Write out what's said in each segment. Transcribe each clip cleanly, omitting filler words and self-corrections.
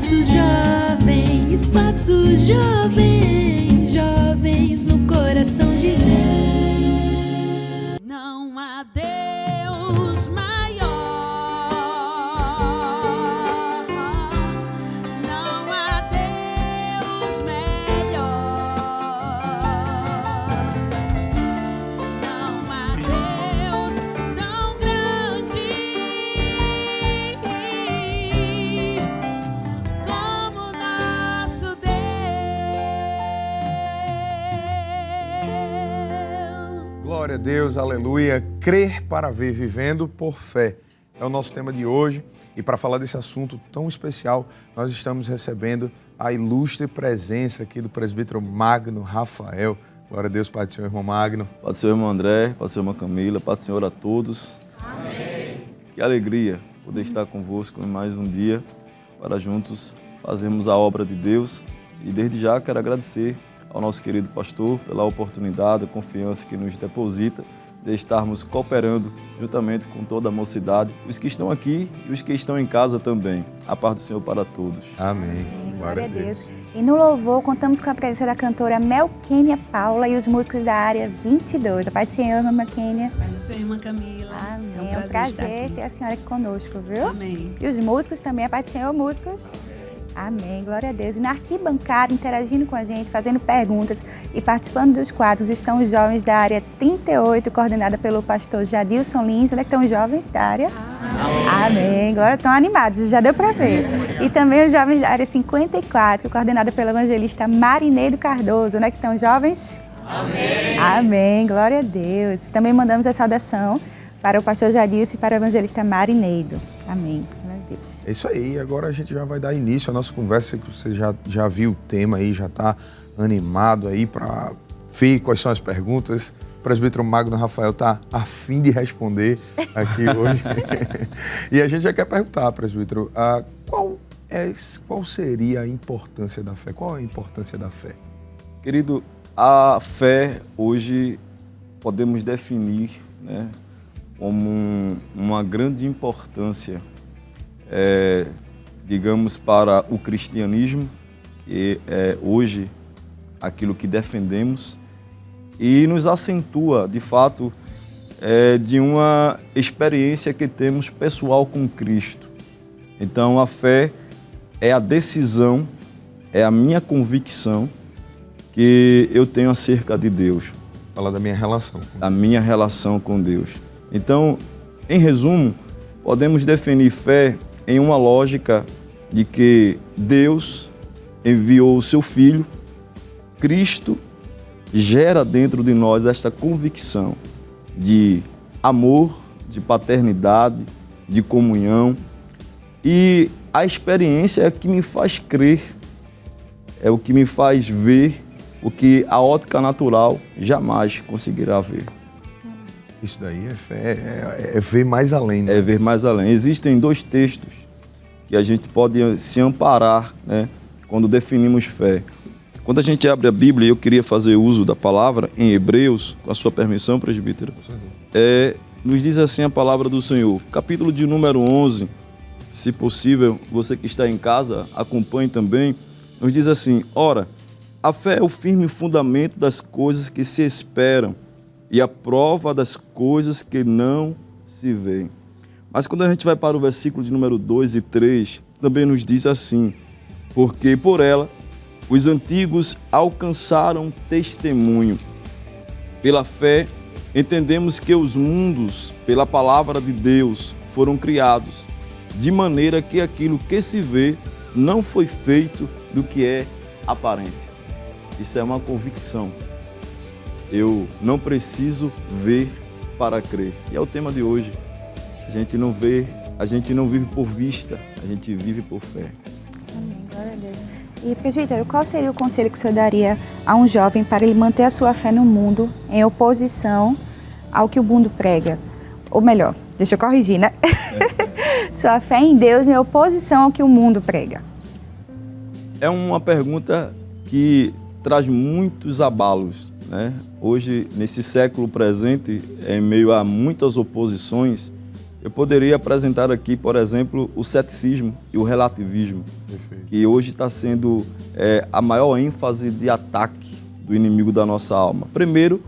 Passos jovens, jovens no coração de Deus. Não há Deus maior, não há Deus melhor, não há Deus tão grande como nosso Deus. Glória a Deus, aleluia. Crer para ver, vivendo por fé. É o nosso tema de hoje. E para falar desse assunto tão especial, nós estamos recebendo a ilustre presença aqui do presbítero Magno Rafael. Glória a Deus, Pai do Senhor, irmão Magno. Pai do Senhor, irmão André, Pai do Senhor, irmã Camila, Pai do Senhor a todos. Amém. Que alegria poder estar convosco em mais um dia para juntos fazermos a obra de Deus. E desde já quero agradecer ao nosso querido pastor pela oportunidade, a confiança que nos deposita de estarmos cooperando juntamente com toda a mocidade, os que estão aqui e os que estão em casa também. A paz do Senhor para todos. Amém. Glória a Deus. E no louvor, contamos com a presença da cantora Melquênia Paula e os músicos da área 22. A paz do Senhor, irmã Melquênia. Pai do Senhor, irmã Camila. Amém. É um É um prazer prazer ter a senhora aqui conosco, viu? Amém. E os músicos também, a paz do Senhor, músicos. Amém, glória a Deus. E na arquibancada, interagindo com a gente, fazendo perguntas e participando dos quadros, estão os jovens da área 38, coordenada pelo pastor Jadilson Lins. Onde é que estão os jovens da área? Amém, glória, estão animados, já deu para ver. E também os jovens da área 54, coordenada pelo evangelista Marinedo Cardoso. Onde é que estão os jovens? Amém. Amém, glória a Deus. Também mandamos a saudação para o pastor Jadilson e para o evangelista Marinedo. Amém. Deus. É isso aí, agora a gente já vai dar início à nossa conversa, que você já viu o tema aí, já está animado aí para ver quais são as perguntas. O presbítero Magno Rafael está a fim de responder aqui hoje. E a gente já quer perguntar, presbítero, qual seria a importância da fé? Qual é a importância da fé? Querido, a fé hoje podemos definir, né, como uma grande importância, digamos, para o cristianismo, que é hoje aquilo que defendemos, e nos acentua, de fato, de uma experiência que temos pessoal com Cristo. Então, a fé é a decisão, é a minha convicção que eu tenho acerca de Deus. Falar da minha relação. A minha relação com Deus. Então, em resumo, podemos definir fé em uma lógica de que Deus enviou o seu Filho, Cristo gera dentro de nós esta convicção de amor, de paternidade, de comunhão, e a experiência é o que me faz crer, é o que me faz ver o que a ótica natural jamais conseguirá ver. Isso daí é fé, é ver mais além. Né? É ver mais além. Existem dois textos que a gente pode se amparar, né, quando definimos fé. Quando a gente abre a Bíblia, eu queria fazer uso da palavra em Hebreus, com a sua permissão, presbítero, nos diz assim a palavra do Senhor, capítulo de número 11, se possível, você que está em casa, acompanhe também, nos diz assim: ora, a fé é o firme fundamento das coisas que se esperam e a prova das coisas que não se veem. Mas quando a gente vai para o versículo de número 2 e 3, também nos diz assim: porque por ela os antigos alcançaram testemunho. Pela fé, entendemos que os mundos, pela palavra de Deus, foram criados, de maneira que aquilo que se vê não foi feito do que é aparente. Isso é uma convicção. Eu não preciso ver para crer. E é o tema de hoje. A gente não vive por vista, a gente vive por fé. Amém, glória a Deus. E, presbítero, qual seria o conselho que o senhor daria a um jovem para ele manter a sua fé no mundo em oposição ao que o mundo prega? Ou melhor, deixa eu corrigir, né? Sua fé em Deus em oposição ao que o mundo prega. É uma pergunta que traz muitos abalos, né? Hoje, nesse século presente, em meio a muitas oposições, Eu poderia apresentar aqui, por exemplo, o ceticismo e o relativismo, que hoje está sendo a maior ênfase de ataque do inimigo da nossa alma. Primeiro,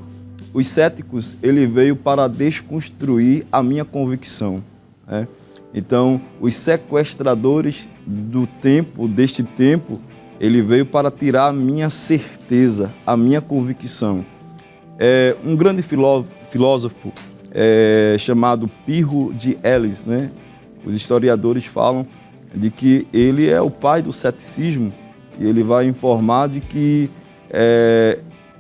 os céticos, ele veio para desconstruir a minha convicção, né? Então, os sequestradores do tempo, deste tempo, ele veio para tirar a minha certeza, a minha convicção. Um grande filósofo chamado Pirro de Elis, né? Os historiadores falam de que ele é o pai do ceticismo e ele vai informar de que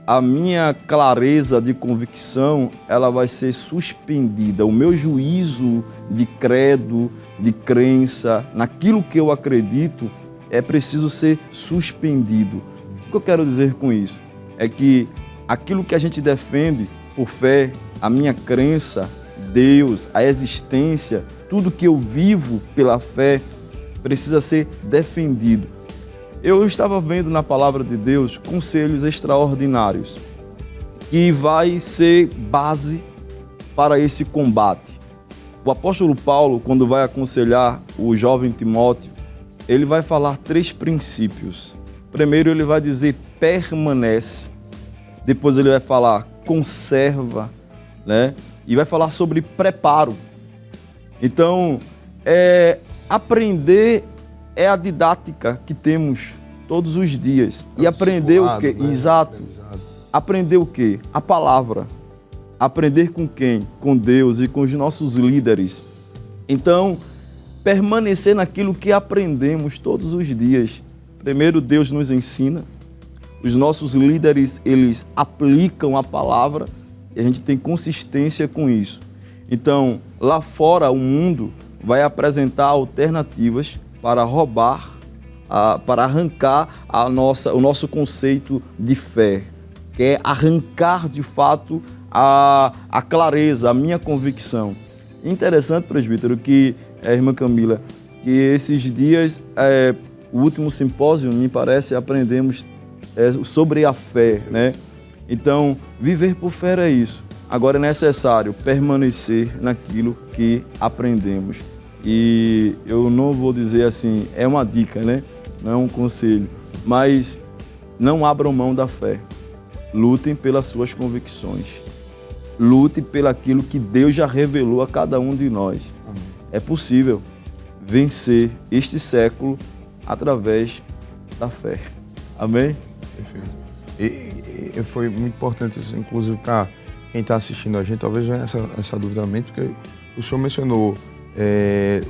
a minha clareza de convicção, ela vai ser suspendida. O meu juízo de credo, de crença, naquilo que eu acredito, é preciso ser suspendido. O que eu quero dizer com isso? É que aquilo que a gente defende por fé, a minha crença, Deus, a existência, tudo que eu vivo pela fé, precisa ser defendido. Eu estava vendo na palavra de Deus conselhos extraordinários que vai ser base para esse combate. O apóstolo Paulo, quando vai aconselhar o jovem Timóteo, ele vai falar 3 princípios. Primeiro ele vai dizer permanece, depois ele vai falar conserva, né? E vai falar sobre preparo. Então, aprender é a didática que temos todos os dias. E aprender o quê? Né? Exato. Aprender o quê? A palavra. Aprender com quem? Com Deus e com os nossos líderes. Então, permanecer naquilo que aprendemos todos os dias. Primeiro, Deus nos ensina. Os nossos líderes, eles aplicam a palavra e a gente tem consistência com isso. Então, lá fora, o mundo vai apresentar alternativas para roubar, para arrancar o nosso conceito de fé, que é arrancar de fato a clareza, a minha convicção. Interessante, presbítero, que a irmã Camila, que esses dias, o último simpósio, me parece, aprendemos sobre a fé, né? Então, viver por fé é isso. Agora é necessário permanecer naquilo que aprendemos. E eu não vou dizer assim, é uma dica, né? Não é um conselho. Mas não abram mão da fé. Lutem pelas suas convicções. Lute pelaquilo que Deus já revelou a cada um de nós. Amém. É possível vencer este século através da fé. Amém? Perfeito. E foi muito importante isso, inclusive, para quem está assistindo a gente, talvez venha essa dúvida na mente, porque o senhor mencionou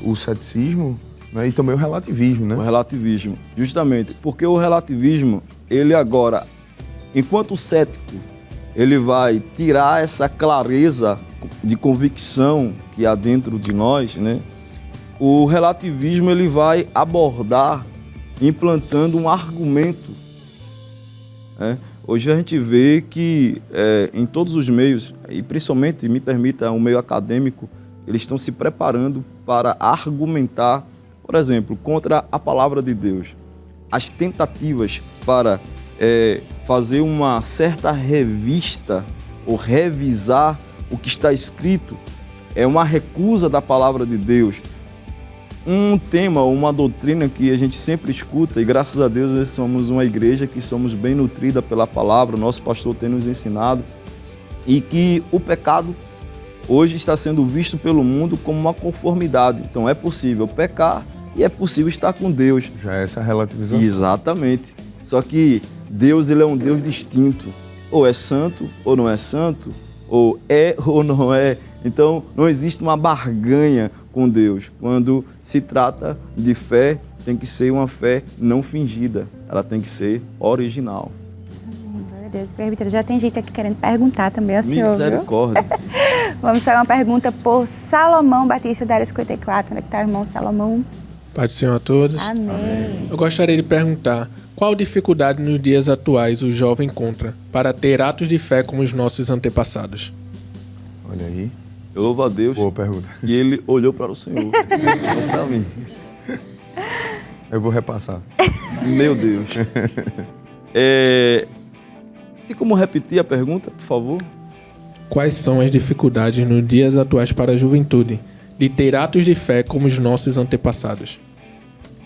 o ceticismo, né, e também o relativismo, né? O relativismo, justamente, porque o relativismo, ele agora, enquanto o cético, ele vai tirar essa clareza de convicção que há dentro de nós, né? O relativismo, ele vai abordar implantando um argumento, né? Hoje a gente vê que em todos os meios, e principalmente, me permita, o meio acadêmico, eles estão se preparando para argumentar, por exemplo, contra a palavra de Deus. As tentativas para fazer uma certa revista ou revisar o que está escrito é uma recusa da palavra de Deus. Um tema, uma doutrina que a gente sempre escuta, e graças a Deus nós somos uma igreja que somos bem nutrida pela palavra, o nosso pastor tem nos ensinado, e que o pecado hoje está sendo visto pelo mundo como uma conformidade. Então é possível pecar e é possível estar com Deus. Já é essa relativização. Exatamente. Só que Deus, ele é um Deus distinto. Ou é santo ou não é santo, ou é ou não é. Então não existe uma barganha com Deus. Quando se trata de fé, tem que ser uma fé não fingida. Ela tem que ser original. Glória a Deus. Presbítero, já tem gente aqui querendo perguntar também ao senhor, misericórdia. Vamos fazer uma pergunta por Salomão Batista, da área 54. Onde é que está o irmão Salomão? Pai do Senhor a todos. Amém. Eu gostaria de perguntar, qual dificuldade nos dias atuais o jovem encontra para ter atos de fé como os nossos antepassados? Olha aí. Eu louvo a Deus. Boa pergunta. E ele olhou para o Senhor, não para mim. Eu vou repassar. Meu Deus. Tem como repetir a pergunta, por favor? Quais são as dificuldades nos dias atuais para a juventude de ter atos de fé como os nossos antepassados?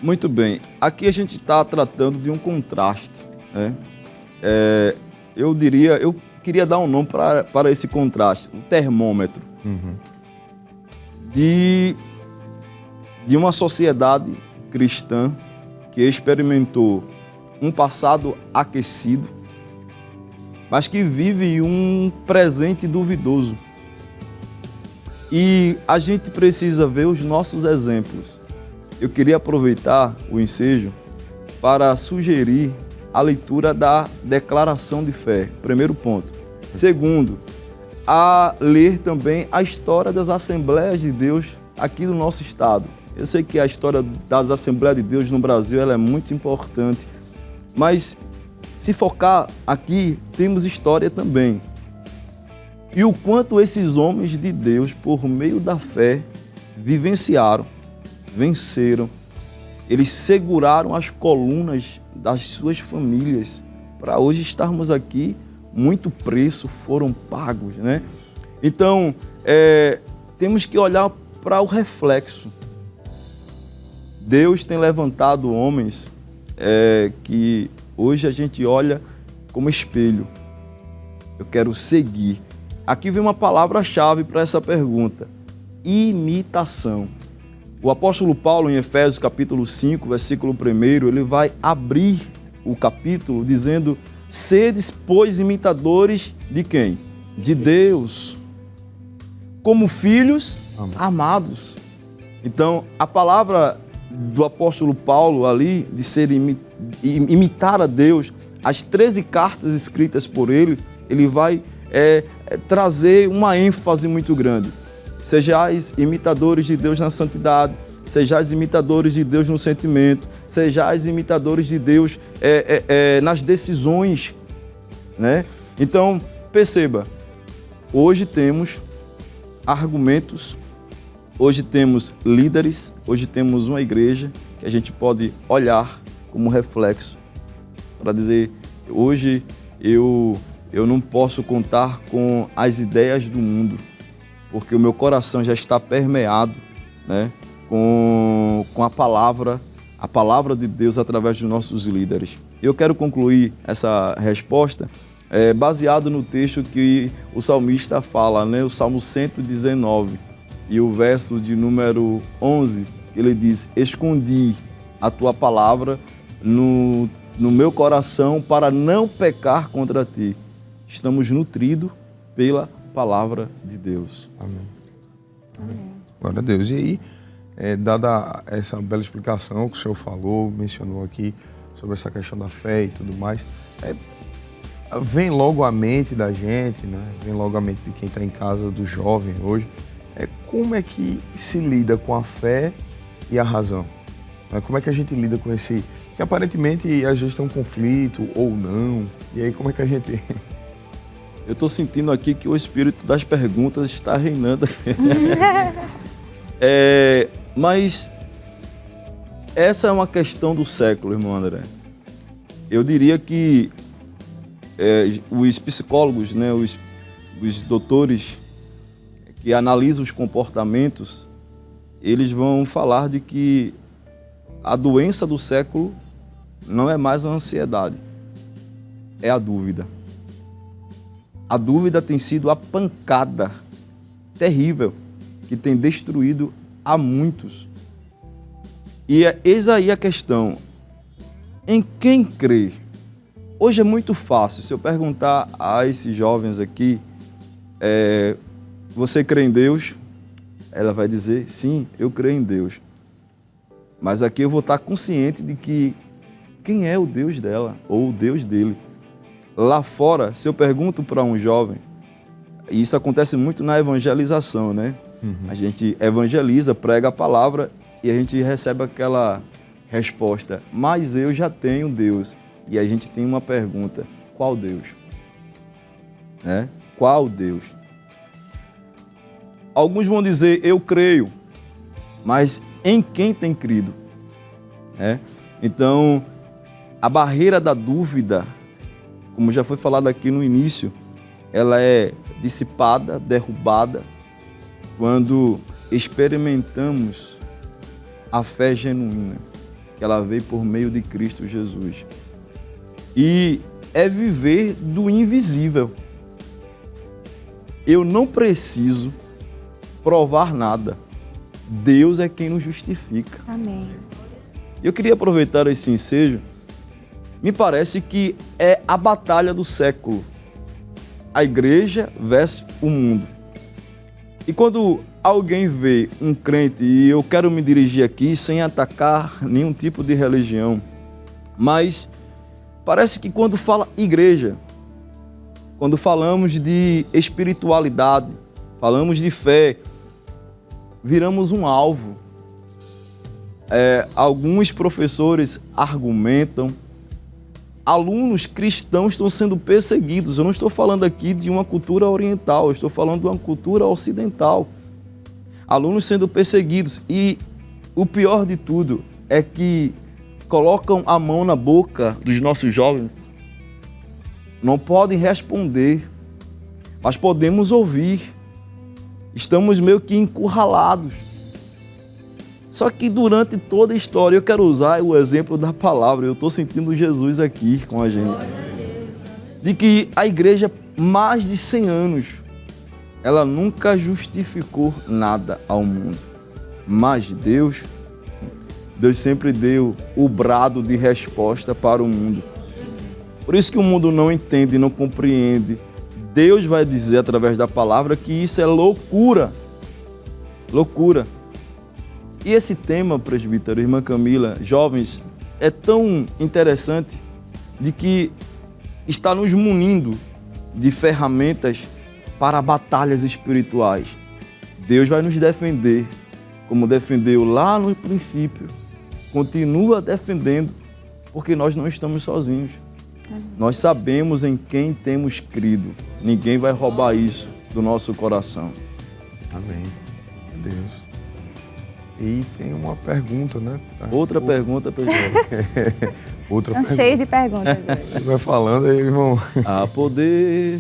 Muito bem. Aqui a gente está tratando de um contraste, né? Eu queria dar um nome para esse contraste, um termômetro de uma sociedade cristã que experimentou um passado aquecido, mas que vive um presente duvidoso. E a gente precisa ver os nossos exemplos. Eu queria aproveitar o ensejo para sugerir a leitura da declaração de fé, primeiro ponto. Segundo, a ler também a história das Assembleias de Deus aqui do nosso estado. Eu sei que a história das Assembleias de Deus no Brasil ela é muito importante, mas se focar aqui, temos história também. E o quanto esses homens de Deus, por meio da fé, vivenciaram, venceram, eles seguraram as colunas das suas famílias. Para hoje estarmos aqui, muito preço foram pagos, né? Então, temos que olhar para o reflexo. Deus tem levantado homens que hoje a gente olha como espelho. Eu quero seguir. Aqui vem uma palavra-chave para essa pergunta: imitação. O apóstolo Paulo, em Efésios capítulo 5, versículo 1, ele vai abrir o capítulo dizendo: sedes, pois, imitadores de quem? De Deus, como filhos amados. Então, a palavra do apóstolo Paulo ali, de ser imitar a Deus, as 13 cartas escritas por ele, ele vai trazer uma ênfase muito grande. Sejais imitadores de Deus na santidade, sejais imitadores de Deus no sentimento, sejais imitadores de Deus nas decisões, né? Então, perceba, hoje temos argumentos, hoje temos líderes, hoje temos uma igreja que a gente pode olhar como reflexo para dizer: hoje eu não posso contar com as ideias do mundo, porque o meu coração já está permeado, né, com a palavra de Deus através dos nossos líderes. Eu quero concluir essa resposta baseado no texto que o salmista fala, né, o Salmo 119, e o verso de número 11, ele diz: escondi a tua palavra no meu coração para não pecar contra ti. Estamos nutridos pela palavra de Deus. Amém. Glória a Deus. E aí, dada essa bela explicação que o senhor falou, mencionou aqui sobre essa questão da fé e tudo mais, vem logo à mente da gente, né? Vem logo à mente de quem está em casa, do jovem hoje, como é que se lida com a fé e a razão? Como é que a gente lida com esse... Porque aparentemente às vezes tem um conflito ou não, e aí como é que a gente... Eu estou sentindo aqui que o espírito das perguntas está reinando aqui. Mas essa é uma questão do século, irmão André. Eu diria que os psicólogos, né, os doutores que analisam os comportamentos, eles vão falar de que a doença do século não é mais a ansiedade, é a dúvida. A dúvida tem sido a pancada terrível que tem destruído a muitos. E eis aí a questão: em quem crer? Hoje é muito fácil. Se eu perguntar a esses jovens aqui, você crê em Deus? Ela vai dizer: sim, eu creio em Deus. Mas aqui eu vou estar consciente de que quem é o Deus dela ou o Deus dele. Lá fora, se eu pergunto para um jovem, e isso acontece muito na evangelização, né? A gente evangeliza, prega a palavra e a gente recebe aquela resposta: mas eu já tenho Deus. E a gente tem uma pergunta: qual Deus? Né? Qual Deus? Alguns vão dizer: eu creio, mas em quem tem crido? Então, a barreira da dúvida, como já foi falado aqui no início, ela é dissipada, derrubada, quando experimentamos a fé genuína, que ela veio por meio de Cristo Jesus. E é viver do invisível. Eu não preciso provar nada. Deus é quem nos justifica. Amém. Eu queria aproveitar esse ensejo. Me parece que é a batalha do século. A igreja versus o mundo. E quando alguém vê um crente, e eu quero me dirigir aqui sem atacar nenhum tipo de religião, mas parece que quando fala igreja, quando falamos de espiritualidade, falamos de fé, viramos um alvo. Alguns professores argumentam, alunos cristãos estão sendo perseguidos. Eu não estou falando aqui de uma cultura oriental, eu estou falando de uma cultura ocidental. Alunos sendo perseguidos. E o pior de tudo é que colocam a mão na boca dos nossos jovens. Não podem responder, mas podemos ouvir. Estamos meio que encurralados. Só que durante toda a história, eu quero usar o exemplo da palavra. Eu estou sentindo Jesus aqui com a gente. De que a igreja, mais de 100 anos, ela nunca justificou nada ao mundo. Mas Deus sempre deu o brado de resposta para o mundo. Por isso que o mundo não entende, não compreende. Deus vai dizer através da palavra que isso é loucura. Loucura. E esse tema, presbítero, irmã Camila, jovens, é tão interessante de que está nos munindo de ferramentas para batalhas espirituais. Deus vai nos defender, como defendeu lá no princípio. Continua defendendo, porque nós não estamos sozinhos. Nós sabemos em quem temos crido. Ninguém vai roubar isso do nosso coração. Amém. Meu Deus. E tem uma pergunta, né? Outra pergunta, pessoal. Outra pergunta. Cheio de perguntas. Vai falando aí, irmão. A poder.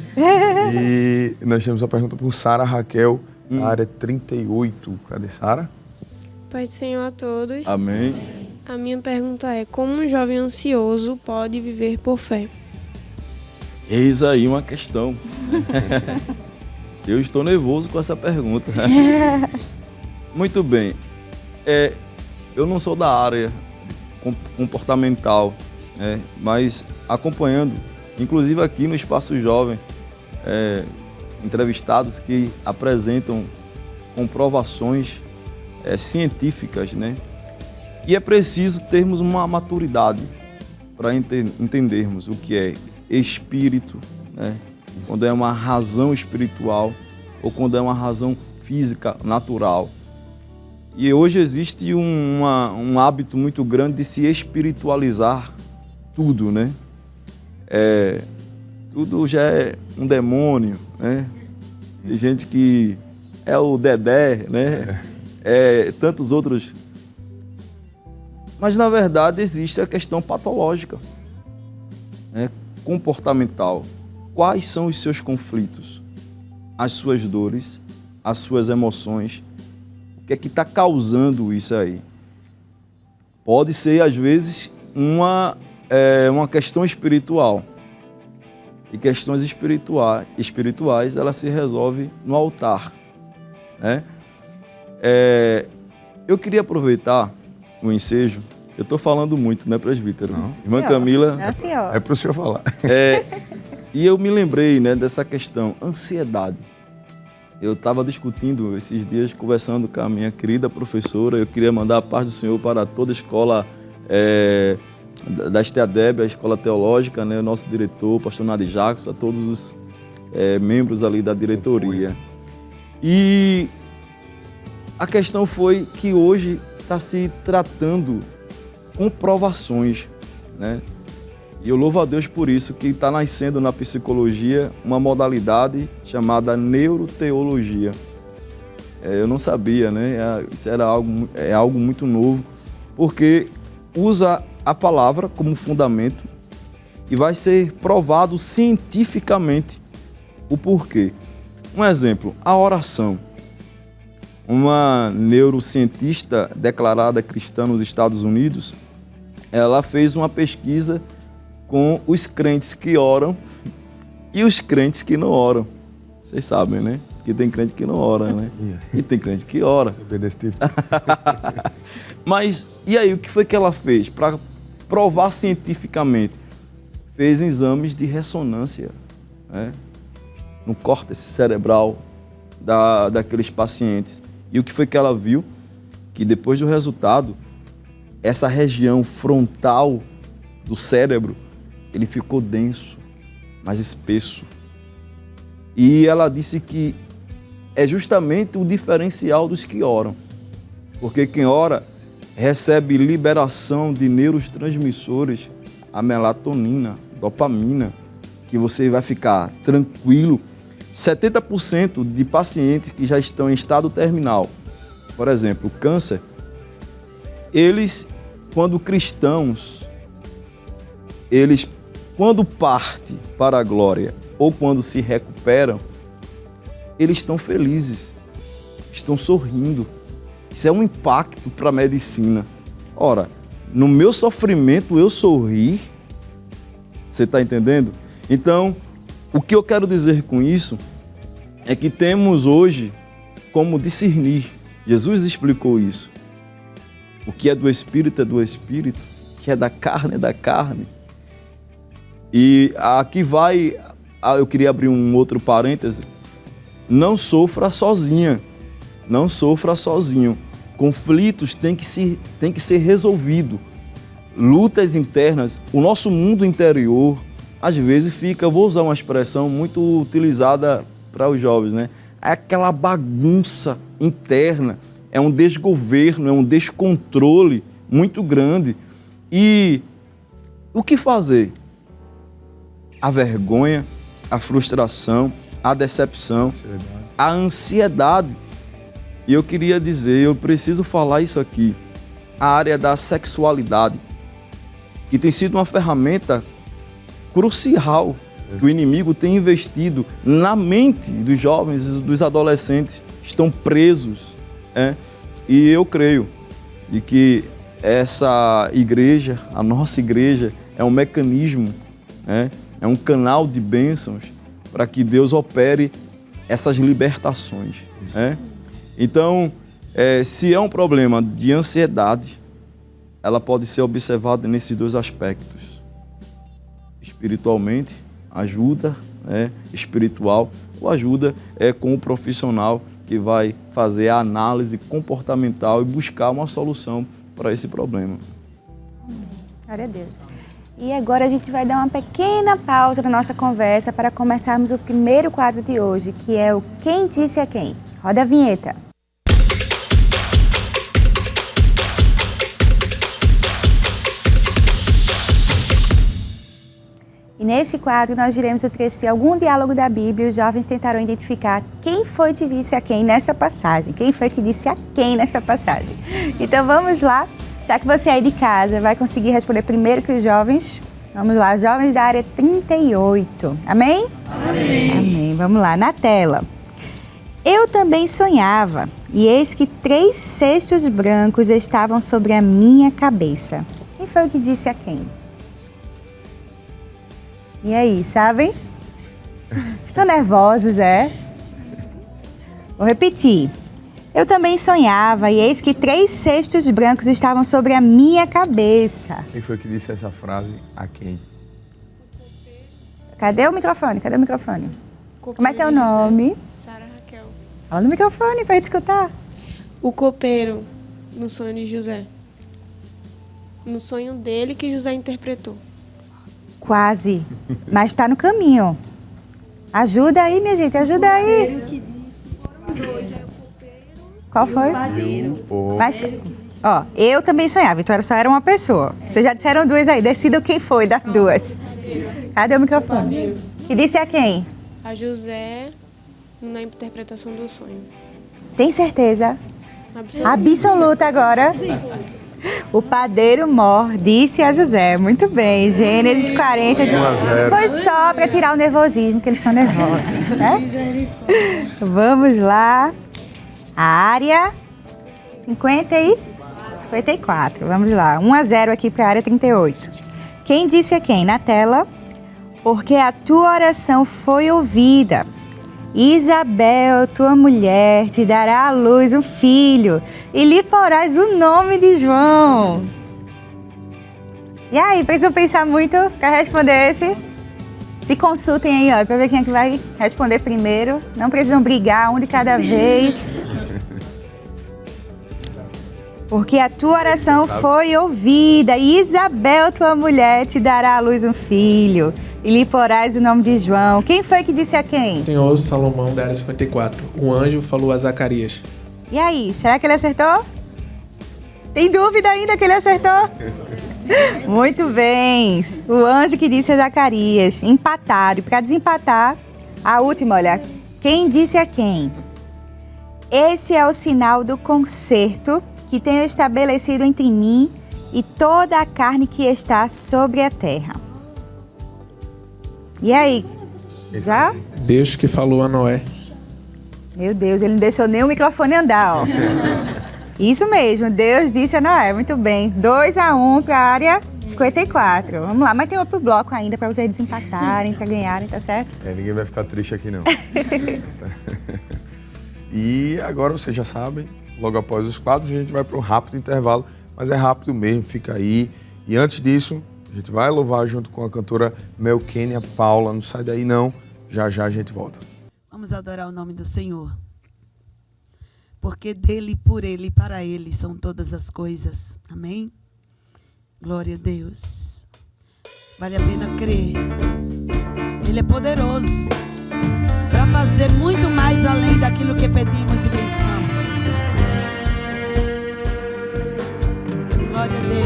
E nós temos uma pergunta por Sara Raquel, na área 38. Cadê Sara? Pai do Senhor a todos. Amém. A minha pergunta é: como um jovem ansioso pode viver por fé? Eis aí uma questão. Eu estou nervoso com essa pergunta. Muito bem. Eu não sou da área comportamental, mas acompanhando, inclusive aqui no Espaço Jovem, entrevistados que apresentam comprovações científicas, né? E é preciso termos uma maturidade para entendermos o que é espírito, né? Quando é uma razão espiritual ou quando é uma razão física, natural. E hoje existe um hábito muito grande de se espiritualizar tudo, né? Tudo já é um demônio, né? Tem gente que é o Dedé, né? Tantos outros. Mas, na verdade, existe a questão patológica, né? Comportamental. Quais são os seus conflitos? As suas dores, as suas emoções? O que é que está causando isso aí? Pode ser, às vezes, uma questão espiritual. E questões espirituais elas se resolvem no altar, né? Eu queria aproveitar o ensejo. Eu estou falando muito, né, presbítero? Não. Irmã Camila. Não, senhor. É para o senhor falar. E eu me lembrei, né, dessa questão, ansiedade. Eu estava discutindo esses dias, conversando com a minha querida professora. Eu queria mandar a paz do Senhor para toda a escola da STADEB, a escola teológica, né, o nosso diretor, o pastor Nadi Jacos, a todos os membros ali da diretoria. E a questão foi que hoje está se tratando comprovações, né? E eu louvo a Deus por isso, que está nascendo na psicologia uma modalidade chamada neuroteologia. Eu não sabia, né? Isso era algo muito novo, porque usa a palavra como fundamento e vai ser provado cientificamente o porquê. Um exemplo, a oração. uma neurocientista declarada cristã nos Estados Unidos, ela fez uma pesquisa com os crentes que oram e os crentes que não oram. Vocês sabem, né? Que tem crente que não ora, né? E tem crente que ora. Desse tipo. Mas, e aí, o que foi que ela fez? Para provar cientificamente, fez exames de ressonância, né? No córtex cerebral daqueles pacientes. E o que foi que ela viu? Que depois do resultado, essa região frontal do cérebro, ele ficou denso, mais espesso. E ela disse que é justamente o diferencial dos que oram. Porque quem ora recebe liberação de neurotransmissores, a melatonina, dopamina, que você vai ficar tranquilo. 70% de pacientes que já estão em estado terminal, por exemplo, o câncer, eles, quando cristãos, eles, quando partem para a glória ou quando se recuperam, eles estão felizes, estão sorrindo. Isso é um impacto para a medicina. Ora, no meu sofrimento eu sorri, você está entendendo? Então, o que eu quero dizer com isso é que temos hoje como discernir. Jesus explicou isso. O que é do Espírito é do Espírito, o que é da carne é da carne. E aqui vai, eu queria abrir um outro parêntese, não sofra sozinha, não sofra sozinho. Conflitos têm que ser resolvidos. Lutas internas, o nosso mundo interior, às vezes fica, vou usar uma expressão muito utilizada para os jovens, né? É aquela bagunça interna, é um desgoverno, é um descontrole muito grande. E o que fazer? A vergonha, a frustração, a decepção, a ansiedade. E eu queria dizer, eu preciso falar isso aqui, a área da sexualidade, que tem sido uma ferramenta crucial que o inimigo tem investido na mente dos jovens e dos adolescentes, estão presos. E eu creio de que essa igreja, a nossa igreja, é um mecanismo, é um canal de bênçãos para que Deus opere essas libertações. Então, se é um problema de ansiedade, ela pode ser observada nesses dois aspectos. Espiritualmente, ajuda espiritual, ou ajuda com o profissional que vai fazer a análise comportamental e buscar uma solução para esse problema. Glória a Deus. E agora a gente vai dar uma pequena pausa na nossa conversa para começarmos o primeiro quadro de hoje, que é o Quem Disse a Quem? Roda a vinheta. E neste quadro nós diremos o trecho de algum diálogo da Bíblia e os jovens tentarão identificar quem foi que disse a quem nesta passagem. Quem foi que disse a quem nesta passagem? Então vamos lá. Será que você aí de casa vai conseguir responder primeiro que os jovens? Vamos lá, jovens da área 38. Amém? Amém. Amém. Vamos lá, na tela. Eu também sonhava, e eis que 3 cestos brancos estavam sobre a minha cabeça. Quem foi que disse a quem? E aí, sabem? Estão nervosos, é? Vou repetir. Eu também sonhava, e eis que 3 cestos brancos estavam sobre a minha cabeça. Quem foi que disse essa frase a quem? Cadê o microfone? Cadê o microfone? Como é teu nome? Sara Raquel. Fala no microfone pra gente escutar. O copeiro, no sonho de José. No sonho dele que José interpretou. Quase, mas está no caminho. Ajuda aí, minha gente, ajuda aí. Qual foi? Mas, ó, eu também sonhava, então só era uma pessoa. Vocês já disseram 2 aí, decidam quem foi das 2. Cadê o microfone? E disse a quem? A José, na interpretação do sonho. Tem certeza? Absoluta. Absoluta agora. O padeiro mor disse a José. Muito bem, Gênesis 40. Foi só para tirar o nervosismo, que eles estão nervosos, né? Vamos lá. A área 54. Vamos lá. 1-0 aqui para a área 38. Quem disse a quem? Na tela. Porque a tua oração foi ouvida. Isabel, tua mulher, te dará à luz um filho e lhe porás o nome de João. E aí, precisam pensar muito para responder esse? Se consultem aí, ó, para ver quem é que vai responder primeiro. Não precisam brigar, um de cada vez. Porque a tua oração foi ouvida. Isabel, tua mulher, te dará à luz um filho e lhe porás o nome de João. Quem foi que disse a quem? Senhor Salomão, da área 54. Um anjo falou a Zacarias. E aí, será que ele acertou? Tem dúvida ainda que ele acertou? Muito bem. O anjo que disse a Zacarias. Empataram. E para desempatar, a última, olha. Quem disse a quem? Esse é o sinal do concerto que tenho estabelecido entre mim e toda a carne que está sobre a terra. E aí? Já? Deus que falou a Noé. Meu Deus, ele não deixou nem o microfone andar, ó. Isso mesmo, Deus disse a Noé. Muito bem. 2-1 para a área 54. Vamos lá, mas tem outro bloco ainda para vocês desempatarem, para ganharem, tá certo? Ninguém vai ficar triste aqui, não. E agora vocês já sabem, logo após os quadros, a gente vai para um rápido intervalo, mas é rápido mesmo, fica aí. E antes disso, a gente vai louvar junto com a cantora Melquênia Paula. Não sai daí, não. Já já a gente volta. Vamos adorar o nome do Senhor. Porque dele, por ele e para ele são todas as coisas. Amém? Glória a Deus. Vale a pena crer. Ele é poderoso para fazer muito mais além daquilo que pedimos e pensamos. Glória a Deus.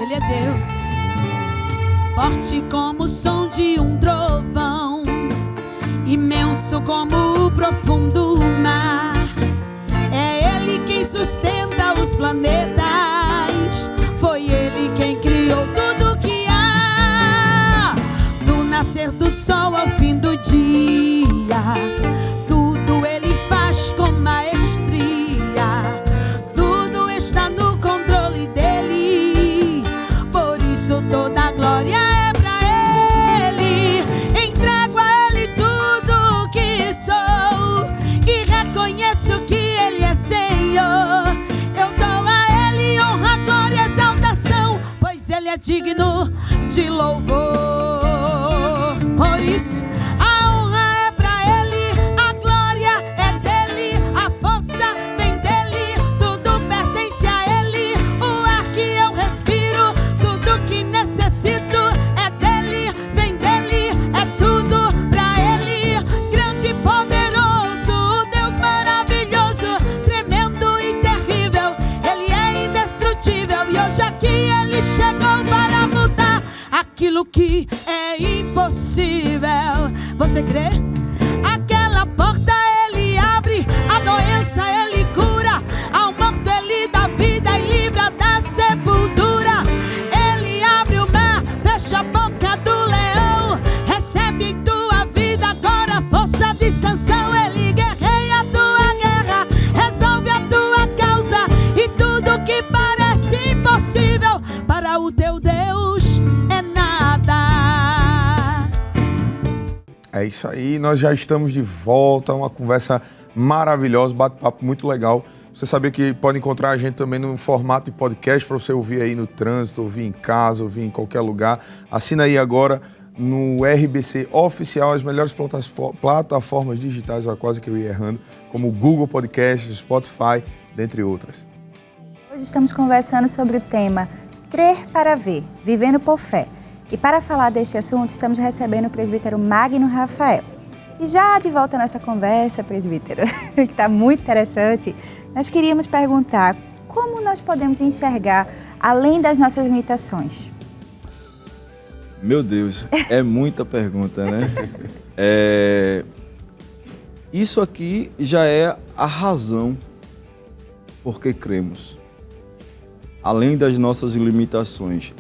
Ele é Deus. Forte como o som de um trovão, imenso como o profundo mar. É Ele quem sustenta os planetas. Foi Ele quem criou tudo que há. Do nascer do sol ao fim do dia, tudo Ele faz com maestria. Tudo está no controle dEle. Por isso toda a glória é pra Ele. Entrego a Ele tudo que sou e reconheço que Ele é Senhor. Eu dou a Ele honra, glória, exaltação, pois Ele é digno de louvor. Por isso a honra é pra Ele, a glória é dEle, a força vem dEle, tudo pertence a Ele. O ar que eu respiro, tudo que necessito é dEle, vem dEle, é tudo pra Ele. Grande e poderoso, Deus maravilhoso, tremendo e terrível, Ele é indestrutível. E hoje aqui Ele chegou para mudar aquilo que é impossível. Você crê? Aquela porta Ele abre, a doença Ele cura, ao morto Ele dá vida e livra da sepultura. Ele abre o mar, fecha a boca do leão, recebe em tua vida agora a força de Sansão. Ele guerreia a tua guerra, resolve a tua causa, e tudo que parece impossível para o teu Deus é nada. É isso aí, nós já estamos de volta, uma conversa maravilhosa, bate-papo muito legal. Você sabia que pode encontrar a gente também no formato de podcast para você ouvir aí no trânsito, ouvir em casa, ouvir em qualquer lugar. Assina aí agora no RBC Oficial, as melhores plataformas digitais, ó, quase que eu ia errando, como o Google Podcasts, Spotify, dentre outras. Hoje estamos conversando sobre o tema Crer para Ver, Vivendo por Fé. E para falar deste assunto, estamos recebendo o presbítero Magno Rafael. E já de volta à nossa conversa, presbítero, que está muito interessante, nós queríamos perguntar como nós podemos enxergar além das nossas limitações. Meu Deus, é muita pergunta, né? Isso aqui já é a razão por que cremos. Além das nossas limitações.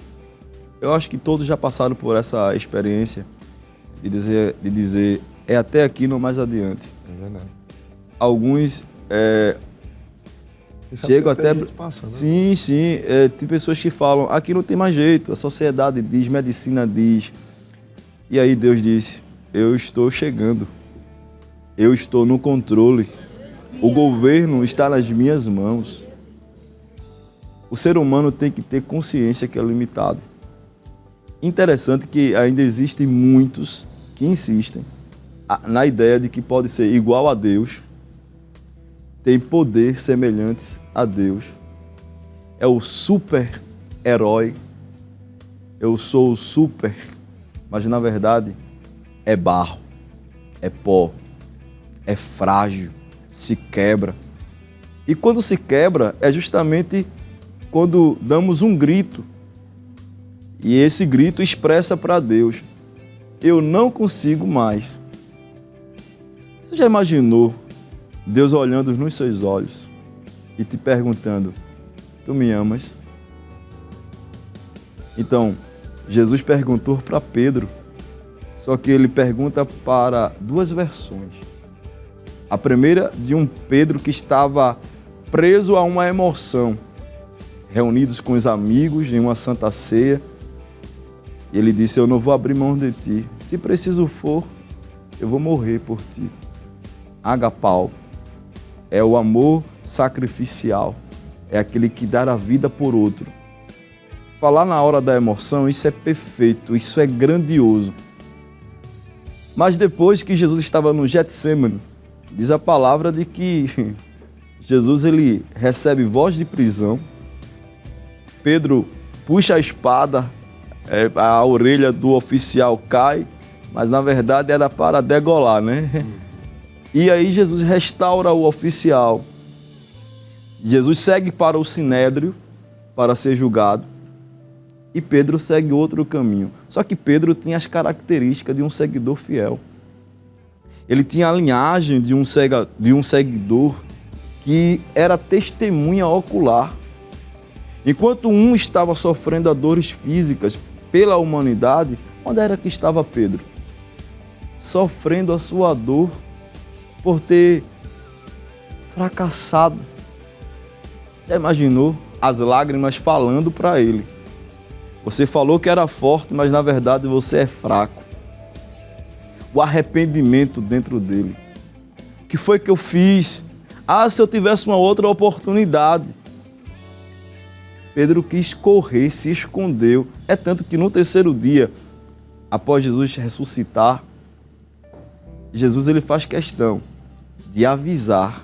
Eu acho que todos já passaram por essa experiência de dizer é até aqui, não mais adiante. É verdade. alguns Quem sabe chegam tem até... gente passando, né? Sim, sim. Tem pessoas que falam, aqui não tem mais jeito, a sociedade diz, medicina diz. E aí Deus diz, eu estou chegando. Eu estou no controle. O governo está nas minhas mãos. O ser humano tem que ter consciência que é limitado. Interessante que ainda existem muitos que insistem na ideia de que pode ser igual a Deus, tem poder semelhantes a Deus, é o super-herói, eu sou o super, mas na verdade é barro, é pó, é frágil, se quebra. E quando se quebra é justamente quando damos um grito, e esse grito expressa para Deus, eu não consigo mais. Você já imaginou Deus olhando nos seus olhos e te perguntando, tu me amas? Então, Jesus perguntou para Pedro, só que ele pergunta para duas versões. A primeira de um Pedro que estava preso a uma emoção, reunidos com os amigos em uma santa ceia. Ele disse, eu não vou abrir mão de ti. Se preciso for, eu vou morrer por ti. Agapau é o amor sacrificial. É aquele que dá a vida por outro. Falar na hora da emoção, isso é perfeito, isso é grandioso. Mas depois que Jesus estava no Getsemane, diz a palavra de que Jesus ele recebe voz de prisão. Pedro puxa a espada, a orelha do oficial cai, mas na verdade era para degolar, né? E aí Jesus restaura o oficial. Jesus segue para o Sinédrio para ser julgado e Pedro segue outro caminho. Só que Pedro tinha as características de um seguidor fiel. Ele tinha a linhagem de um seguidor que era testemunha ocular. Enquanto um estava sofrendo as dores físicas pela humanidade, onde era que estava Pedro? Sofrendo a sua dor por ter fracassado. Já imaginou as lágrimas falando para ele? Você falou que era forte, mas na verdade você é fraco. O arrependimento dentro dele. O que foi que eu fiz? Se eu tivesse uma outra oportunidade. Pedro quis correr, se escondeu. É tanto que no terceiro dia, após Jesus ressuscitar, Jesus ele faz questão de avisar.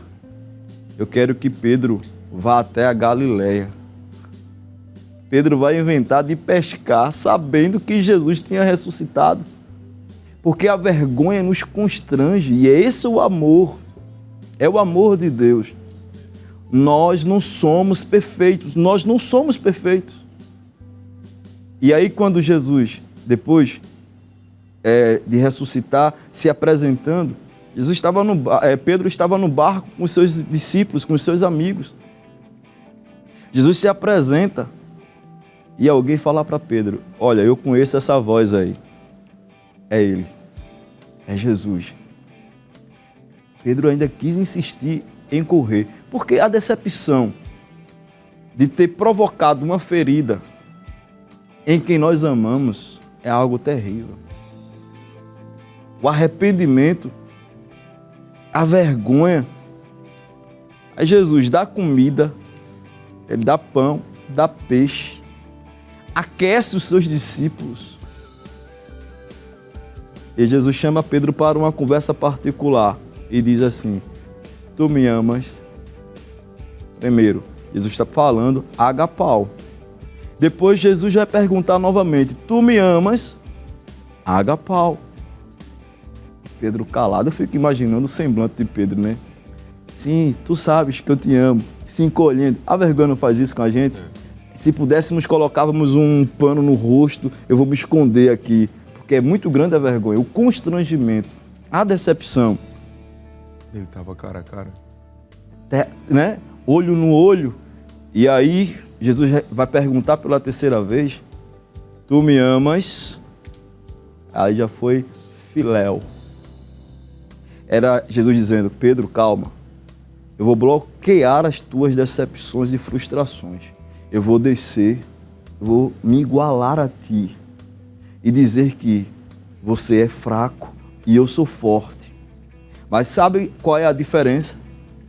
Eu quero que Pedro vá até a Galileia. Pedro vai inventar de pescar, sabendo que Jesus tinha ressuscitado. Porque a vergonha nos constrange, e esse é o amor. É o amor de Deus. Nós não somos perfeitos, nós não somos perfeitos. E aí quando Jesus, depois de ressuscitar, se apresentando, Pedro estava no barco com os seus discípulos, com os seus amigos. Jesus se apresenta e alguém fala para Pedro, olha, eu conheço essa voz aí. É ele, é Jesus. Pedro ainda quis insistir em correr, porque a decepção de ter provocado uma ferida em quem nós amamos é algo terrível. O arrependimento, a vergonha. Aí Jesus dá comida, ele dá pão, dá peixe, aquece os seus discípulos. E Jesus chama Pedro para uma conversa particular e diz assim, tu me amas? Primeiro, Jesus está falando agapau. Depois Jesus vai perguntar novamente, tu me amas? Agapau. Pedro calado, eu fico imaginando o semblante de Pedro, né? Sim, tu sabes que eu te amo. Se encolhendo. A vergonha não faz isso com a gente? Se pudéssemos, colocávamos um pano no rosto, eu vou me esconder aqui. Porque é muito grande a vergonha, o constrangimento, a decepção. Ele estava cara a cara. Né? Olho no olho. E aí, Jesus vai perguntar pela terceira vez, tu me amas? Aí já foi filéu. Era Jesus dizendo, Pedro, calma, Eu vou bloquear as tuas decepções e frustrações. Eu vou descer, eu vou me igualar a ti e dizer que você é fraco e eu sou forte. Mas sabe qual é a diferença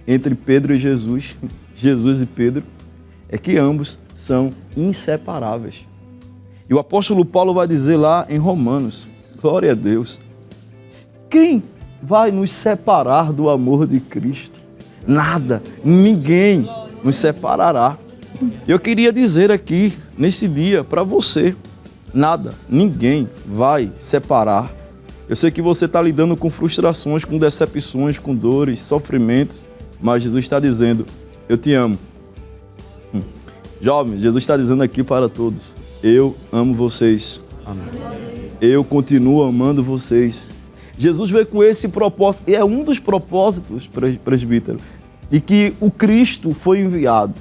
entre Pedro e Jesus? Jesus e Pedro? É que ambos são inseparáveis. E o apóstolo Paulo vai dizer lá em Romanos, glória a Deus, quem vai nos separar do amor de Cristo? Nada, ninguém nos separará. Eu queria dizer aqui, nesse dia, para você, nada, ninguém vai separar. Eu sei que você está lidando com frustrações, com decepções, com dores, sofrimentos, mas Jesus está dizendo, eu te amo. Jovem, Jesus está dizendo aqui para todos, eu amo vocês. Amém. Eu continuo amando vocês. Jesus veio com esse propósito, e é um dos propósitos, presbítero, de que o Cristo foi enviado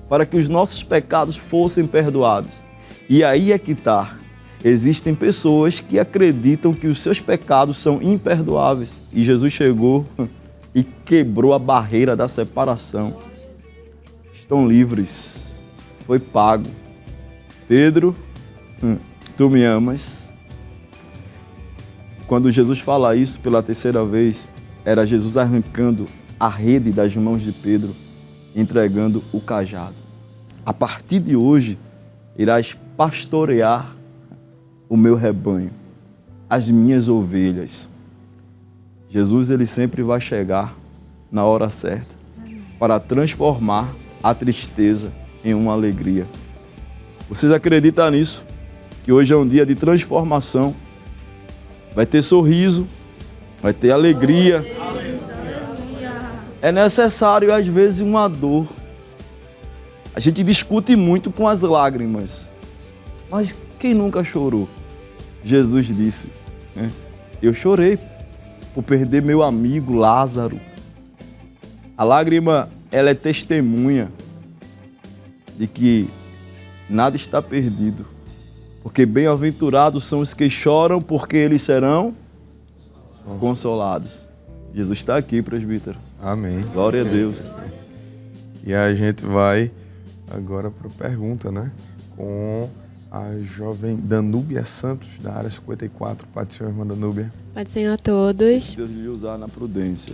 para que os nossos pecados fossem perdoados. E aí é que está. Existem pessoas que acreditam que os seus pecados são imperdoáveis. E Jesus chegou e quebrou a barreira da separação. Estão livres. Foi pago. Pedro, tu me amas? Quando Jesus fala isso pela terceira vez, era Jesus arrancando a rede das mãos de Pedro, entregando o cajado. A partir de hoje, irás pastorear o meu rebanho, as minhas ovelhas. Jesus, ele sempre vai chegar na hora certa para transformar a tristeza em uma alegria. Vocês acreditam nisso? Que hoje é um dia de transformação. Vai ter sorriso, vai ter alegria. É necessário, às vezes, uma dor. A gente discute muito com as lágrimas. Mas quem nunca chorou? Jesus disse, né? Eu chorei por perder meu amigo Lázaro. A lágrima, ela é testemunha de que nada está perdido. Porque bem-aventurados são os que choram, porque eles serão consolados. Jesus está aqui, presbítero. Amém. Glória a Deus. E a gente vai agora para a pergunta, né? Com a jovem Danúbia Santos, da área 54. Pai do Senhor, irmã Danúbia. Pai do Senhor a todos. Deus lhe usar na prudência.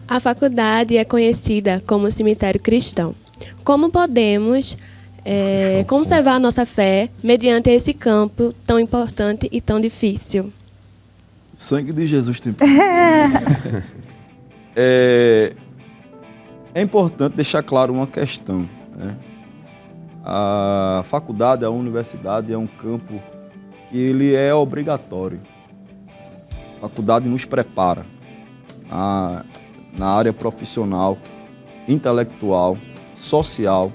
A faculdade é conhecida como cemitério cristão. Como podemos conservar a nossa fé mediante esse campo tão importante e tão difícil? O sangue de Jesus tem poder. É importante deixar claro uma questão, né? A faculdade, a universidade é um campo que ele é obrigatório. A faculdade nos prepara na área profissional, intelectual, social.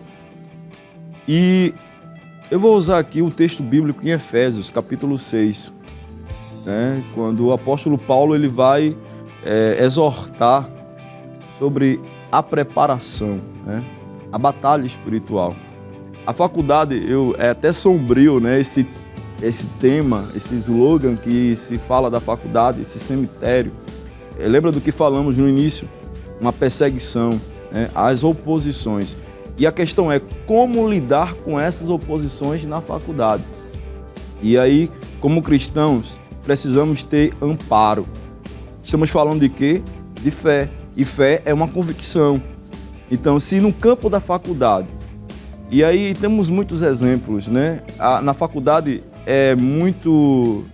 E eu vou usar aqui o texto bíblico em Efésios, capítulo 6, né? Quando o apóstolo Paulo ele vai exortar sobre a preparação, né? A batalha espiritual. A faculdade, é até sombrio, né? Esse tema, esse slogan que se fala da faculdade, esse cemitério. Lembra do que falamos no início? Uma perseguição, né? As oposições. E a questão é como lidar com essas oposições na faculdade. E aí, como cristãos, precisamos ter amparo. Estamos falando de quê? De fé. E fé é uma convicção. Então, se no campo da faculdade, e aí temos muitos exemplos, né? Na faculdade é muito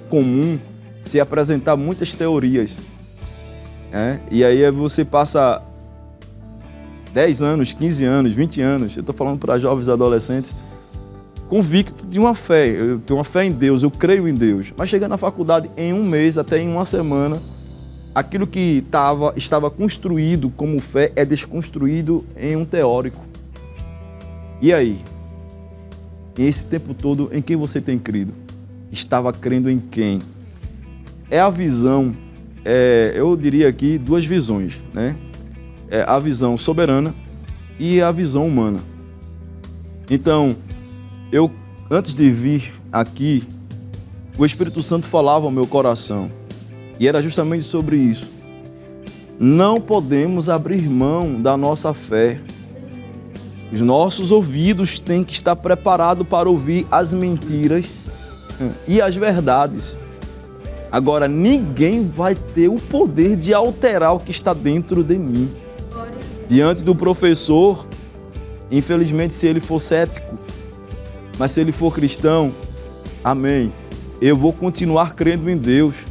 comum se apresentar muitas teorias, né? E aí você passa 10 anos, 15 anos, 20 anos, eu estou falando para jovens e adolescentes, convicto de uma fé, eu tenho uma fé em Deus, eu creio em Deus. Mas chegando na faculdade, em um mês, até em uma semana, aquilo que estava construído como fé é desconstruído em um teórico. E aí? E esse tempo todo, em quem você tem crido? Estava crendo em quem? É a visão, eu diria aqui, duas visões, né? É a visão soberana e a visão humana. Então, antes de vir aqui, o Espírito Santo falava ao meu coração. E era justamente sobre isso. não podemos abrir mão da nossa fé. Os nossos ouvidos têm que estar preparados para ouvir as mentiras e as verdades. Agora, ninguém vai ter o poder de alterar o que está dentro de mim. Diante do professor, infelizmente, se ele for cético, mas se ele for cristão, amém, eu vou continuar crendo em Deus.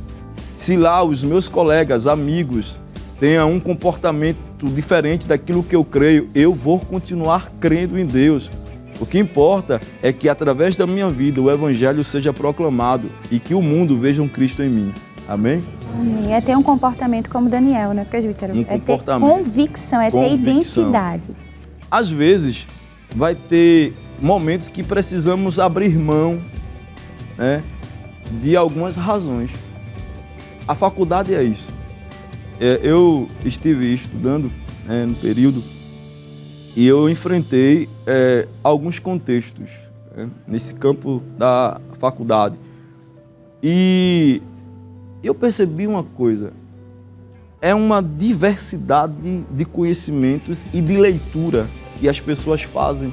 Se lá os meus colegas, amigos, tenham um comportamento diferente daquilo que eu creio, eu vou continuar crendo em Deus. O que importa é que através da minha vida o Evangelho seja proclamado e que o mundo veja um Cristo em mim. Amém? Amém. É ter um comportamento como Daniel, né, presbítero? É ter convicção, é ter identidade. Às vezes vai ter momentos que precisamos abrir mão, né, de algumas razões. A faculdade é isso. Eu estive estudando no período e eu enfrentei alguns contextos nesse campo da faculdade. E eu percebi uma coisa, é uma diversidade de conhecimentos e de leitura que as pessoas fazem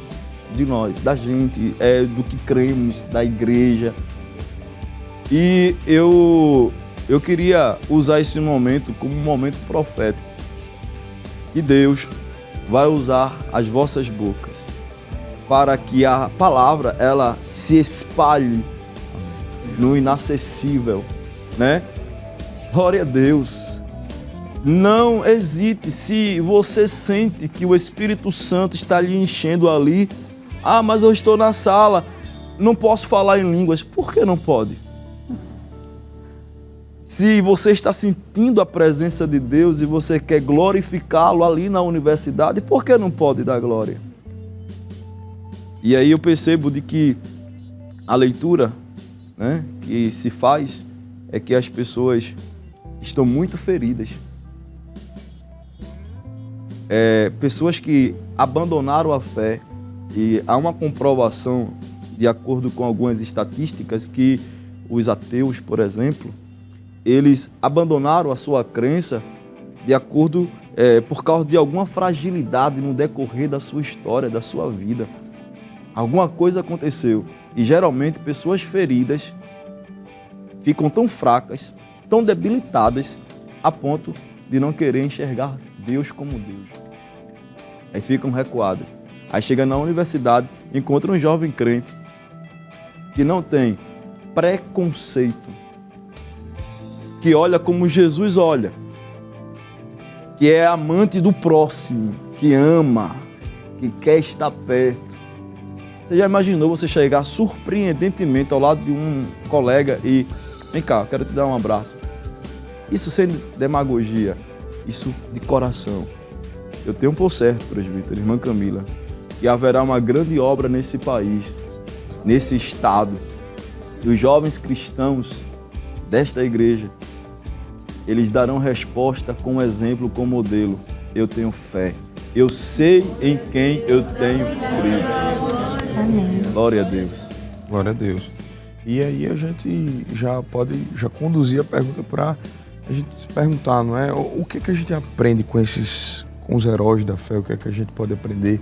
de nós, da gente, do que cremos, da igreja. E eu queria usar esse momento como um momento profético. E Deus vai usar as vossas bocas para que a palavra ela se espalhe no inacessível, né? Glória a Deus. Não hesite se você sente que o Espírito Santo está lhe enchendo ali. Ah, mas eu estou na sala, não posso falar em línguas. Por que não pode? Se você está sentindo a presença de Deus e você quer glorificá-lo ali na universidade, por que não pode dar glória? E aí eu percebo de que a leitura, né, que se faz é que as pessoas estão muito feridas. Pessoas que abandonaram a fé, e há uma comprovação, de acordo com algumas estatísticas, que os ateus, por exemplo, eles abandonaram a sua crença de acordo, por causa de alguma fragilidade no decorrer da sua história, da sua vida. Alguma coisa aconteceu. E geralmente pessoas feridas ficam tão fracas, tão debilitadas, a ponto de não querer enxergar Deus como Deus. Aí ficam recuadas. Aí chega na universidade, encontra um jovem crente que não tem preconceito, que olha como Jesus olha, que é amante do próximo, que ama, que quer estar perto. Você já imaginou você chegar surpreendentemente ao lado de um colega e vem cá, eu quero te dar um abraço. Isso sem demagogia, isso de coração. Eu tenho por certo, presbítero, irmã Camila, que haverá uma grande obra nesse país, nesse estado. E os jovens cristãos desta igreja, eles darão resposta com exemplo, com modelo. Eu tenho fé. Eu sei em quem eu tenho crido. Amém. Glória a Deus. Glória a Deus. E aí a gente já pode conduzir a pergunta para a gente se perguntar, não é? O que a gente aprende com os heróis da fé? O que a gente pode aprender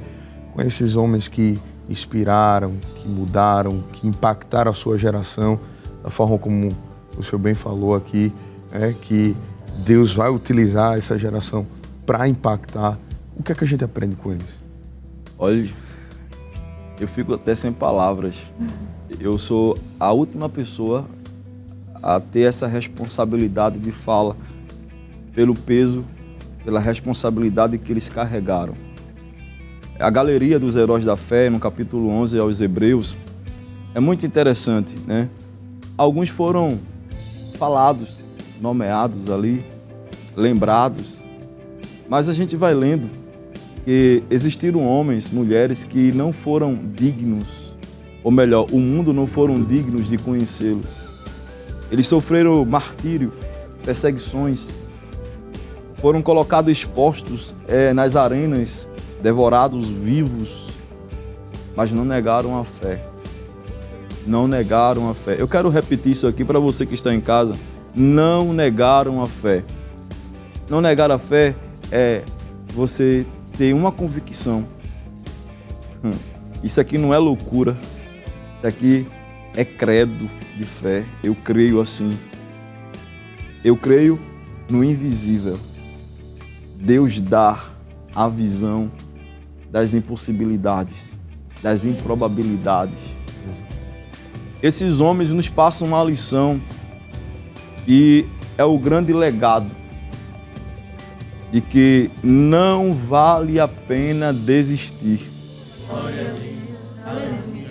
com esses homens que inspiraram, que mudaram, que impactaram a sua geração, da forma como o senhor bem falou aqui, que Deus vai utilizar essa geração para impactar. O que a gente aprende com eles? Olha, eu fico até sem palavras. Eu sou a última pessoa a ter essa responsabilidade de fala pelo peso, pela responsabilidade que eles carregaram. A galeria dos heróis da fé, no capítulo 11 aos Hebreus, é muito interessante, né? Alguns foram falados, nomeados ali, lembrados, mas a gente vai lendo que existiram homens, mulheres que não foram dignos, ou melhor, o mundo não foram dignos de conhecê-los. Eles sofreram martírio, perseguições, foram colocados expostos nas arenas, devorados vivos, mas não negaram a fé. Não negaram a fé. Eu quero repetir isso aqui para você que está em casa. Não negaram a fé. Não negar a fé é você ter uma convicção. Isso aqui não é loucura. Isso aqui é credo de fé. Eu creio assim. Eu creio no invisível. Deus dá a visão das impossibilidades, das improbabilidades. Esses homens nos passam uma lição e é o grande legado de que não vale a pena desistir.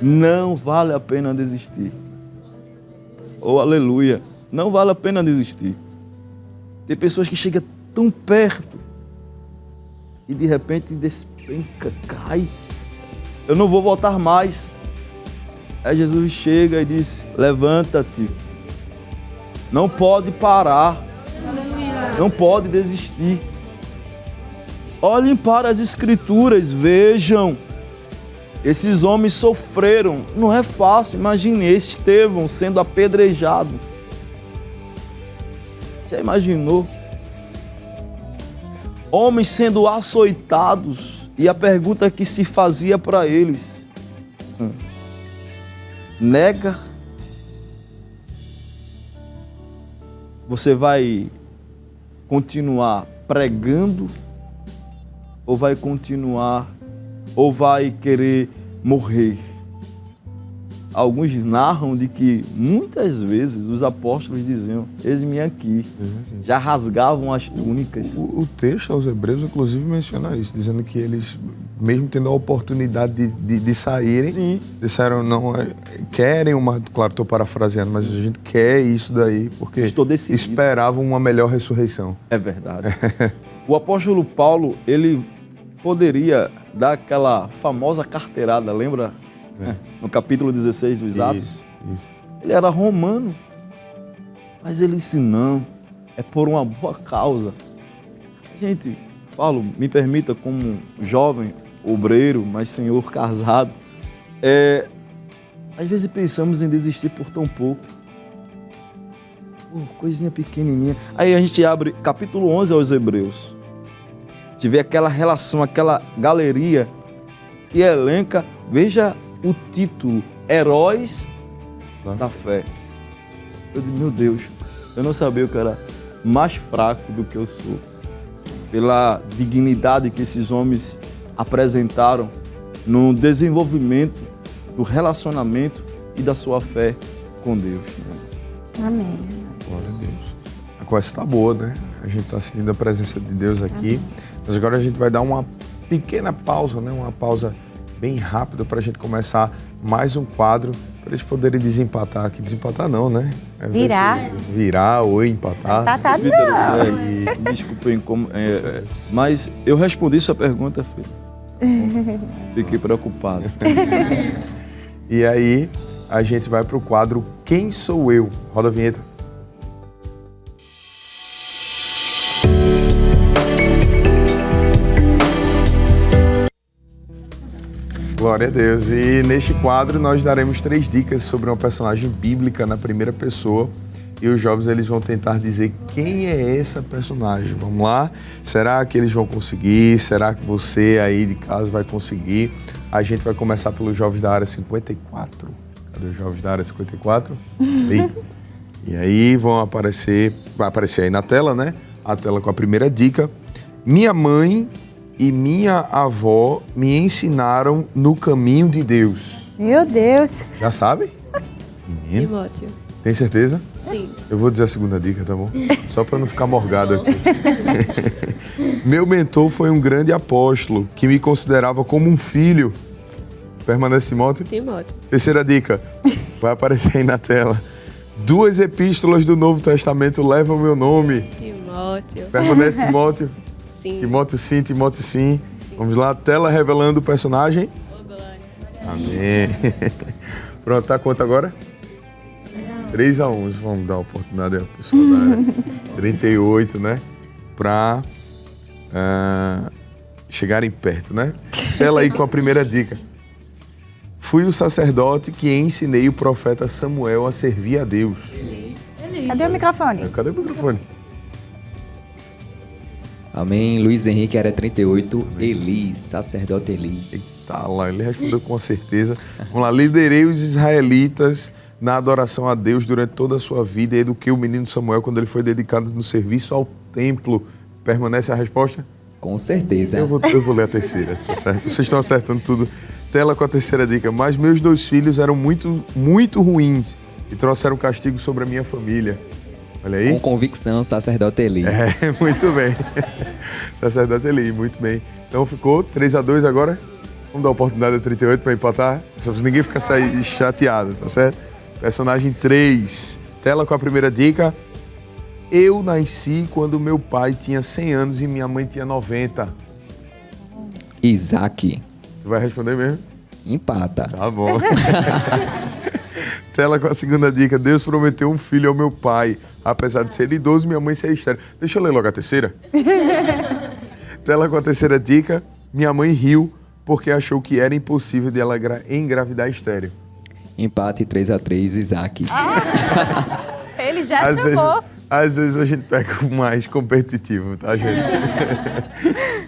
Não vale a pena desistir. Oh, aleluia. Não vale a pena desistir. Tem pessoas que chegam tão perto e de repente despenca, cai. Eu não vou voltar mais. Aí Jesus chega e diz: levanta-te. Não pode parar. Não pode desistir. Olhem para as Escrituras, vejam. Esses homens sofreram. Não é fácil. Imagine Estevão sendo apedrejado. Já imaginou? Homens sendo açoitados. E a pergunta que se fazia para eles: nega? Você vai continuar pregando? Ou vai continuar? Ou vai querer morrer? Alguns narram de que muitas vezes os apóstolos diziam: eis-me aqui. Já rasgavam as túnicas. O texto aos Hebreus, inclusive, menciona isso, dizendo que eles, mesmo tendo a oportunidade de saírem, Sim. disseram: não, querem uma... Claro, estou parafraseando, mas a gente quer isso daí, porque Estou decidido. esperavam uma melhor ressurreição. É verdade. O apóstolo Paulo, ele poderia dar aquela famosa carteirada, lembra? No capítulo 16 dos Atos. Isso. Ele era romano. Mas ele disse: não, é por uma boa causa. Gente, falo, me permita, como jovem, obreiro, mas senhor casado, às vezes pensamos em desistir por tão pouco. Coisinha pequenininha. Aí a gente abre capítulo 11 aos Hebreus. A gente vê aquela relação, aquela galeria que elenca, veja o título: Heróis da Fé. Eu digo: meu Deus, eu não sabia que eu era mais fraco do que eu sou. Pela dignidade que esses homens apresentaram no desenvolvimento do relacionamento e da sua fé com Deus. Amém. Glória a Deus. A conversa está boa, né? A gente está sentindo a presença de Deus aqui. Mas agora a gente vai dar uma pequena pausa, né? Uma pausa bem rápida para a gente começar mais um quadro para eles poderem desempatar aqui. Desempatar não, né? Virar ou empatar. Empatar não. Desculpem, mas eu respondi sua pergunta, filho. Fiquei preocupado. E aí a gente vai para o quadro Quem Sou Eu? Roda a vinheta. Glória a Deus. E neste quadro nós daremos 3 dicas sobre uma personagem bíblica na primeira pessoa. E os jovens eles vão tentar dizer quem é essa personagem. Vamos lá? Será que eles vão conseguir? Será que você aí de casa vai conseguir? A gente vai começar pelos jovens da área 54. Cadê os jovens da área 54? Ali. E aí vai aparecer aí na tela, né? A tela com a primeira dica. Minha mãe e minha avó me ensinaram no caminho de Deus. Meu Deus. Já sabe? Menino. Timóteo. Tem certeza? Sim. Eu vou dizer a segunda dica, tá bom? Só para não ficar morgado aqui. Meu mentor foi um grande apóstolo que me considerava como um filho. Permanece Timóteo? Timóteo. Terceira dica. Vai aparecer aí na tela. 2 epístolas do Novo Testamento levam o meu nome. Timóteo. Permanece Timóteo? Sim. Timóteo sim, Timóteo sim. Vamos lá, tela revelando o personagem. Amém. Pronto, tá quanto agora? 3-1. Vamos dar a oportunidade à pessoa da 38, né? Pra chegarem perto, né? Tela aí com a primeira dica. Fui o sacerdote que ensinei o profeta Samuel a servir a Deus. Cadê o microfone? Cadê o microfone? Amém. Luiz Henrique, área 38, Eli, sacerdote Eli. Eita lá, ele respondeu com certeza. Vamos lá, liderei os israelitas na adoração a Deus durante toda a sua vida e eduquei o menino Samuel quando ele foi dedicado no serviço ao templo. Permanece a resposta? Com certeza. Eu vou ler a terceira, tá certo? Vocês estão acertando tudo. Tela com a terceira dica. Mas meus 2 filhos eram muito, muito ruins e trouxeram castigo sobre a minha família. Olha aí. Com convicção, sacerdote Eli. Muito bem. Sacerdote Eli, muito bem. Então ficou 3-2 agora. Vamos dar a oportunidade a 38 para empatar. Só pra ninguém ficar chateado, tá certo? Personagem 3. Tela com a primeira dica. Eu nasci quando meu pai tinha 100 anos e minha mãe tinha 90. Isaac. Tu vai responder mesmo? Empata. Tá bom. Tela com a segunda dica. Deus prometeu um filho ao meu pai. Apesar de ser idoso, minha mãe ser estéril. Deixa eu ler logo a terceira. Tela com a terceira dica. Minha mãe riu porque achou que era impossível de ela engravidar estéril. Empate 3-3, Isaac. Ele já chamou. Às vezes a gente pega o mais competitivo, tá, gente?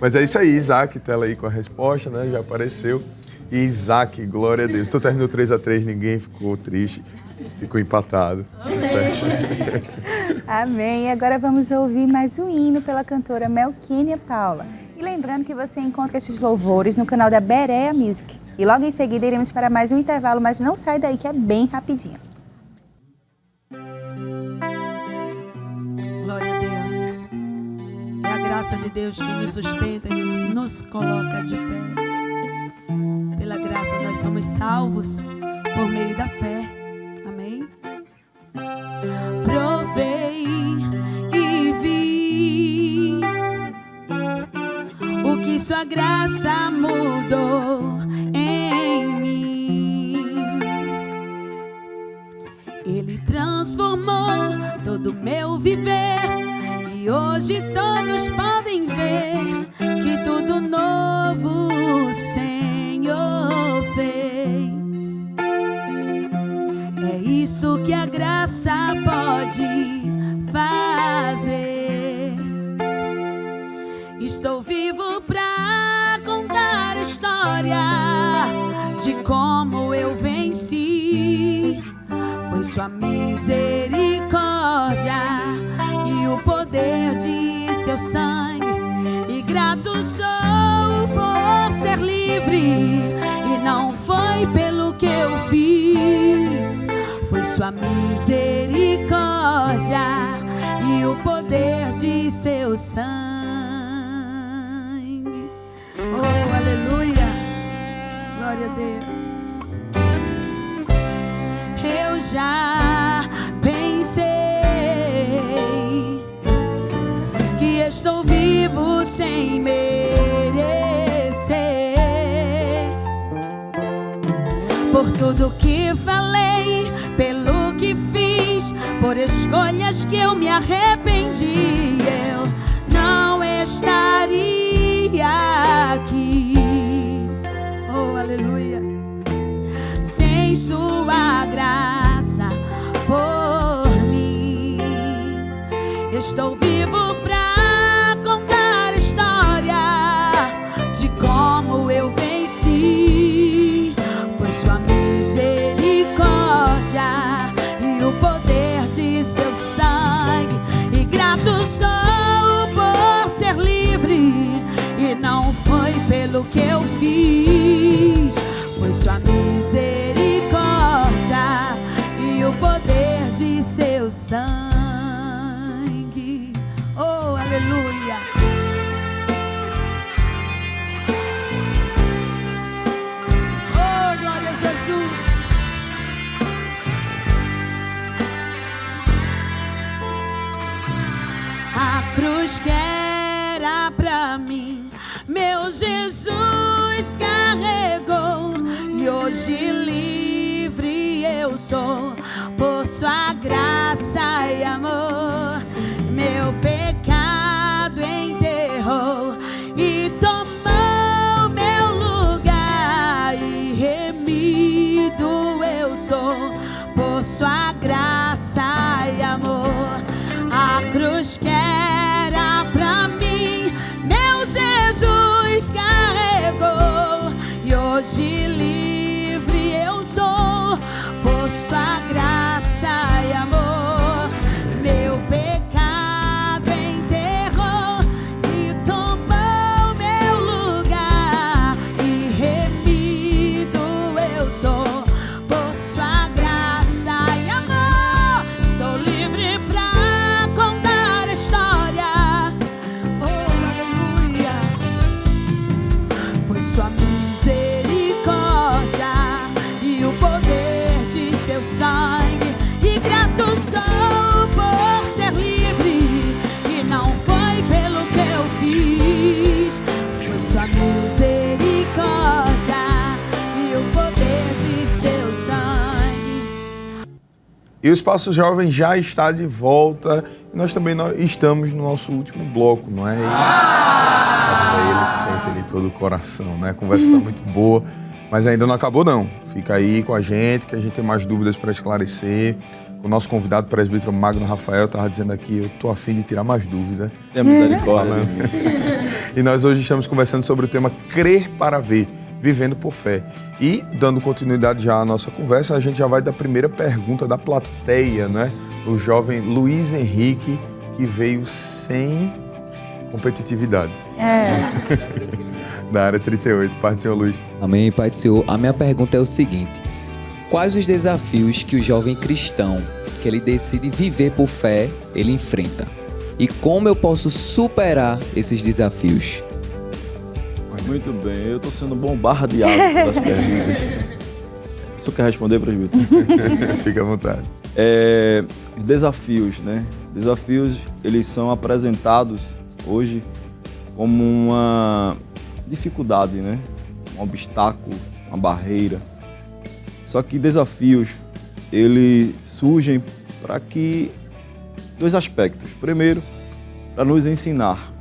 Mas é isso aí, Isaac, tela aí com a resposta, né? Já apareceu. E Isaac, glória a Deus. Tu terminou 3-3, ninguém ficou triste, ficou empatado. Amém. Amém. E agora vamos ouvir mais um hino pela cantora Melquínia Paula. E lembrando que você encontra esses louvores no canal da Berea Music. E logo em seguida iremos para mais um intervalo, mas não sai daí que é bem rapidinho. Glória a Deus. É a graça de Deus que nos sustenta e nos coloca de pé. Pela graça nós somos salvos por meio da fé. Amém? Provei e vi o que sua graça mudou em mim. Ele transformou todo o meu viver e hoje todos podem ver que tudo novo o Senhor fez. É isso que a graça pode fazer. Estou vivo pra contar a história de como eu venci. Foi sua misericórdia e o poder de seu sangue. E grato sou por ser livre. E não foi pelo que eu fiz. Foi sua misericórdia e o poder de seu sangue. Oh, aleluia. Glória a Deus. Eu já pensei que estou vivo sem merecer, por tudo que falei, pelo que fiz, por escolhas que eu me arrependi, eu não estaria aqui. Oh, aleluia. Sem sua graça por mim, estou vivo pra contar a história de como eu venci. Foi sua misericórdia e o poder de seu sangue. E grato sou por ser livre. E não foi pelo que eu fiz. Foi sua misericórdia e o poder de seu sangue. Oh, aleluia. Oh, glória a Jesus. A cruz que era pra mim, meu Jesus carregou. E hoje livre eu sou, por sua graça e amor. Meu pecado enterrou e tomou meu lugar. E remido eu sou, por sua graça e amor. A cruz que era pra mim, Hoje livre eu sou, por sua graça e amor. Meu pecado enterrou e tomou meu lugar. E remido eu sou, por sua graça e amor. Estou livre pra contar a história. Oh, aleluia. Foi sua misericórdia e o poder de seu sangue. E grato sou por ser livre, e não foi pelo que eu fiz. Foi sua misericórdia e o poder de seu sangue. E o Espaço Jovem já está de volta. E nós também estamos no nosso último bloco, não é? Ele sente ali todo o coração, né? A conversa está muito boa, mas ainda não acabou não. Fica aí com a gente, que a gente tem mais dúvidas para esclarecer. O nosso convidado, o presbítero Magno Rafael, estava dizendo aqui, eu estou a fim de tirar mais dúvida. É misericórdia. E nós hoje estamos conversando sobre o tema Crer para Ver, vivendo por fé. E, dando continuidade já à nossa conversa, a gente já vai da primeira pergunta da plateia, né? O jovem Luiz Henrique, que veio sem competitividade. Da área 38. Pai do Senhor, Luiz. Amém, Pai do Senhor. A minha pergunta é o seguinte: quais os desafios que o jovem cristão, que ele decide viver por fé, ele enfrenta? E como eu posso superar esses desafios? Muito bem, eu estou sendo bombardeado pelas perguntas. Você quer responder, presbítero? Fica à vontade. Os desafios, né? Desafios, eles são apresentados hoje como uma dificuldade, né? Um obstáculo, uma barreira. Só que desafios, eles surgem para que dois aspectos. Primeiro, para nos ensinar,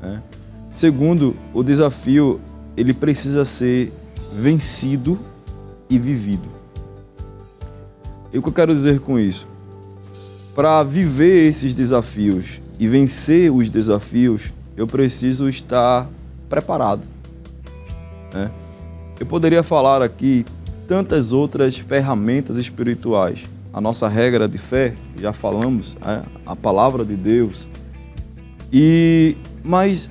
né? Segundo, o desafio, ele precisa ser vencido e vivido. E o que eu quero dizer com isso? Para viver esses desafios e vencer os desafios, eu preciso estar preparado, né? Eu poderia falar aqui tantas outras ferramentas espirituais. A nossa regra de fé, já falamos, a palavra de Deus. Mas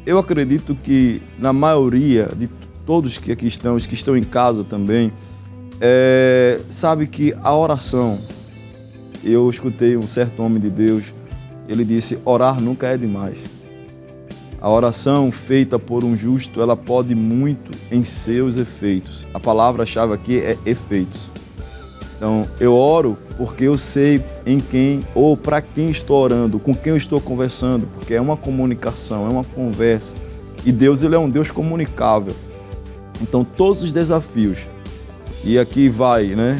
eu acredito que na maioria de todos que aqui estão, os que estão em casa também, sabe que a oração, eu escutei um certo homem de Deus, ele disse, orar nunca é demais. A oração feita por um justo, ela pode muito em seus efeitos. A palavra-chave aqui é efeitos. Então, eu oro porque eu sei em quem ou para quem estou orando, com quem eu estou conversando, porque é uma comunicação, é uma conversa. E Deus, ele é um Deus comunicável. Então, todos os desafios, e aqui vai, né,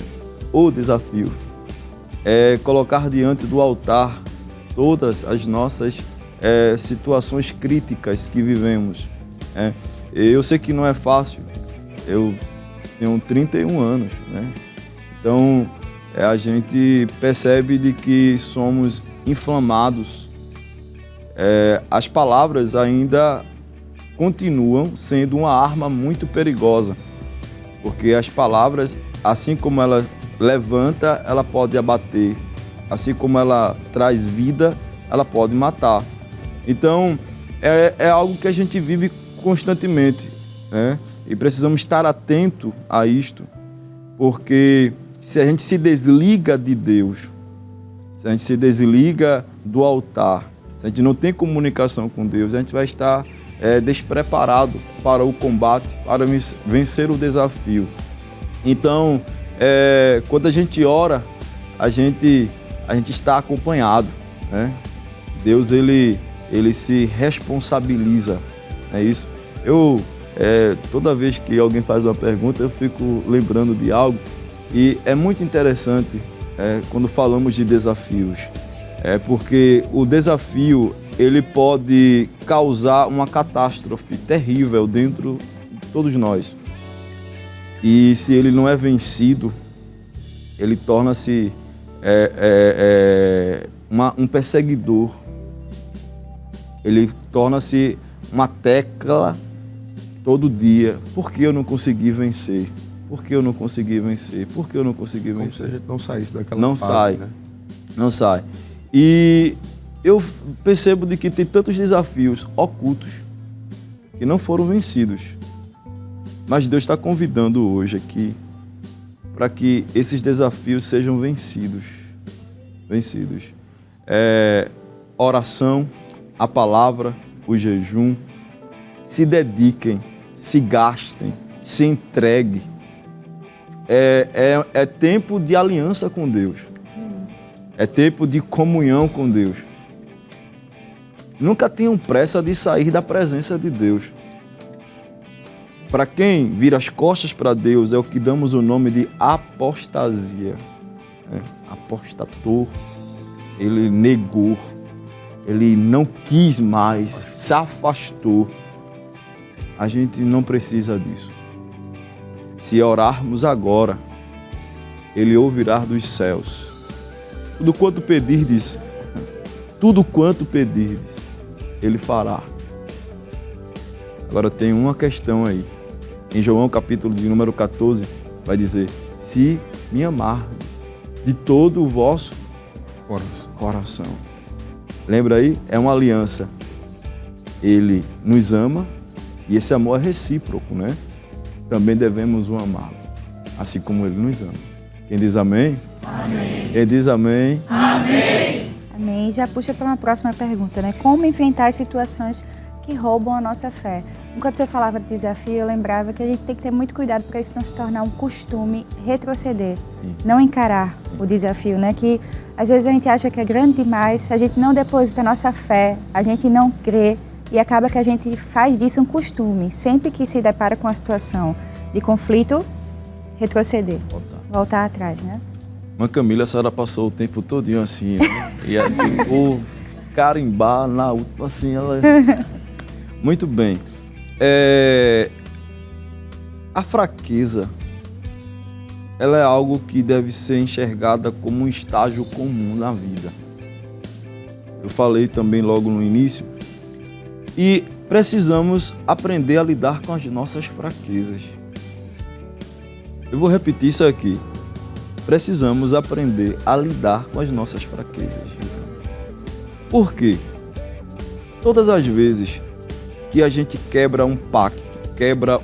o desafio, é colocar diante do altar todas as nossas situações críticas que vivemos. Eu sei que não é fácil, eu tenho 31 anos, né? Então, a gente percebe de que somos inflamados. As palavras ainda continuam sendo uma arma muito perigosa, porque as palavras, assim como ela levanta, ela pode abater, assim como ela traz vida, ela pode matar. Então, é algo que a gente vive constantemente, né? E precisamos estar atento a isto, porque se a gente se desliga de Deus, se a gente se desliga do altar, se a gente não tem comunicação com Deus, a gente vai estar despreparado para o combate, para vencer o desafio. Então, quando a gente ora, a gente está acompanhado, né? Deus, ele se responsabiliza, é isso. Toda vez que alguém faz uma pergunta, eu fico lembrando de algo, e é muito interessante quando falamos de desafios, porque o desafio, ele pode causar uma catástrofe terrível dentro de todos nós. E se ele não é vencido, ele torna-se um perseguidor. Ele torna-se uma tecla que todo dia, por que eu não consegui vencer? Por que eu não consegui vencer? Por que eu não consegui vencer? Como se a gente não saísse daquela Não fase, sai, né? não sai. E eu percebo de que tem tantos desafios ocultos que não foram vencidos. Mas Deus está convidando hoje aqui para que esses desafios sejam vencidos. Vencidos. Oração, a palavra, o jejum. Se dediquem, se gastem, se entreguem. É tempo de aliança com Deus. É tempo de comunhão com Deus. Nunca tenham pressa de sair da presença de Deus. Para quem vira as costas para Deus, é o que damos o nome de apostasia. Apostatou, ele negou, ele não quis mais, se afastou. A gente não precisa disso. Se orarmos agora, ele ouvirá dos céus. Tudo quanto pedirdes, ele fará. Agora tem uma questão aí. Em João capítulo de número 14, vai dizer: se me amardes de todo o vosso coração. Lembra aí? É uma aliança. Ele nos ama e esse amor é recíproco, né? Também devemos o amá-lo, assim como ele nos ama. Quem diz amém? Amém. Quem diz amém? Amém. Amém. Já puxa para uma próxima pergunta, né? Como enfrentar as situações que roubam a nossa fé? Enquanto você falava de desafio, eu lembrava que a gente tem que ter muito cuidado para isso não se tornar um costume, retroceder, não encarar o desafio, né? Que às vezes a gente acha que é grande demais, a gente não deposita a nossa fé, a gente não crê e acaba que a gente faz disso um costume. Sempre que se depara com a situação de conflito, retroceder, voltar atrás, né? Mãe Camila, a senhora passou o tempo todinho assim, né? E assim, carimbar na última, assim, ela... Muito bem. A fraqueza, ela é algo que deve ser enxergada como um estágio comum na vida. Eu falei também logo no início. E precisamos aprender a lidar com as nossas fraquezas. Eu vou repetir isso aqui. Precisamos aprender a lidar com as nossas fraquezas. Por quê? Todas as vezes que a gente quebra um pacto, quebra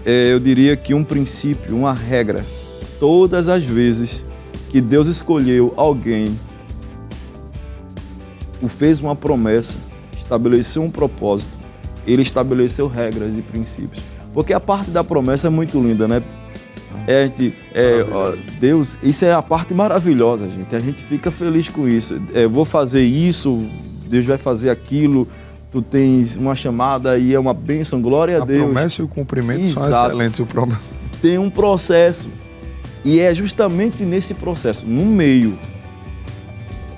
eu diria que um princípio, uma regra, todas as vezes que Deus escolheu alguém, fez uma promessa, estabeleceu um propósito, ele estabeleceu regras e princípios. Porque a parte da promessa é muito linda, né? Deus, isso é a parte maravilhosa, gente. A gente fica feliz com isso. Vou fazer isso, Deus vai fazer aquilo, tu tens uma chamada e é uma bênção, glória a Deus. A promessa e o cumprimento são excelentes. O problema. Tem um processo. E é justamente nesse processo, no meio,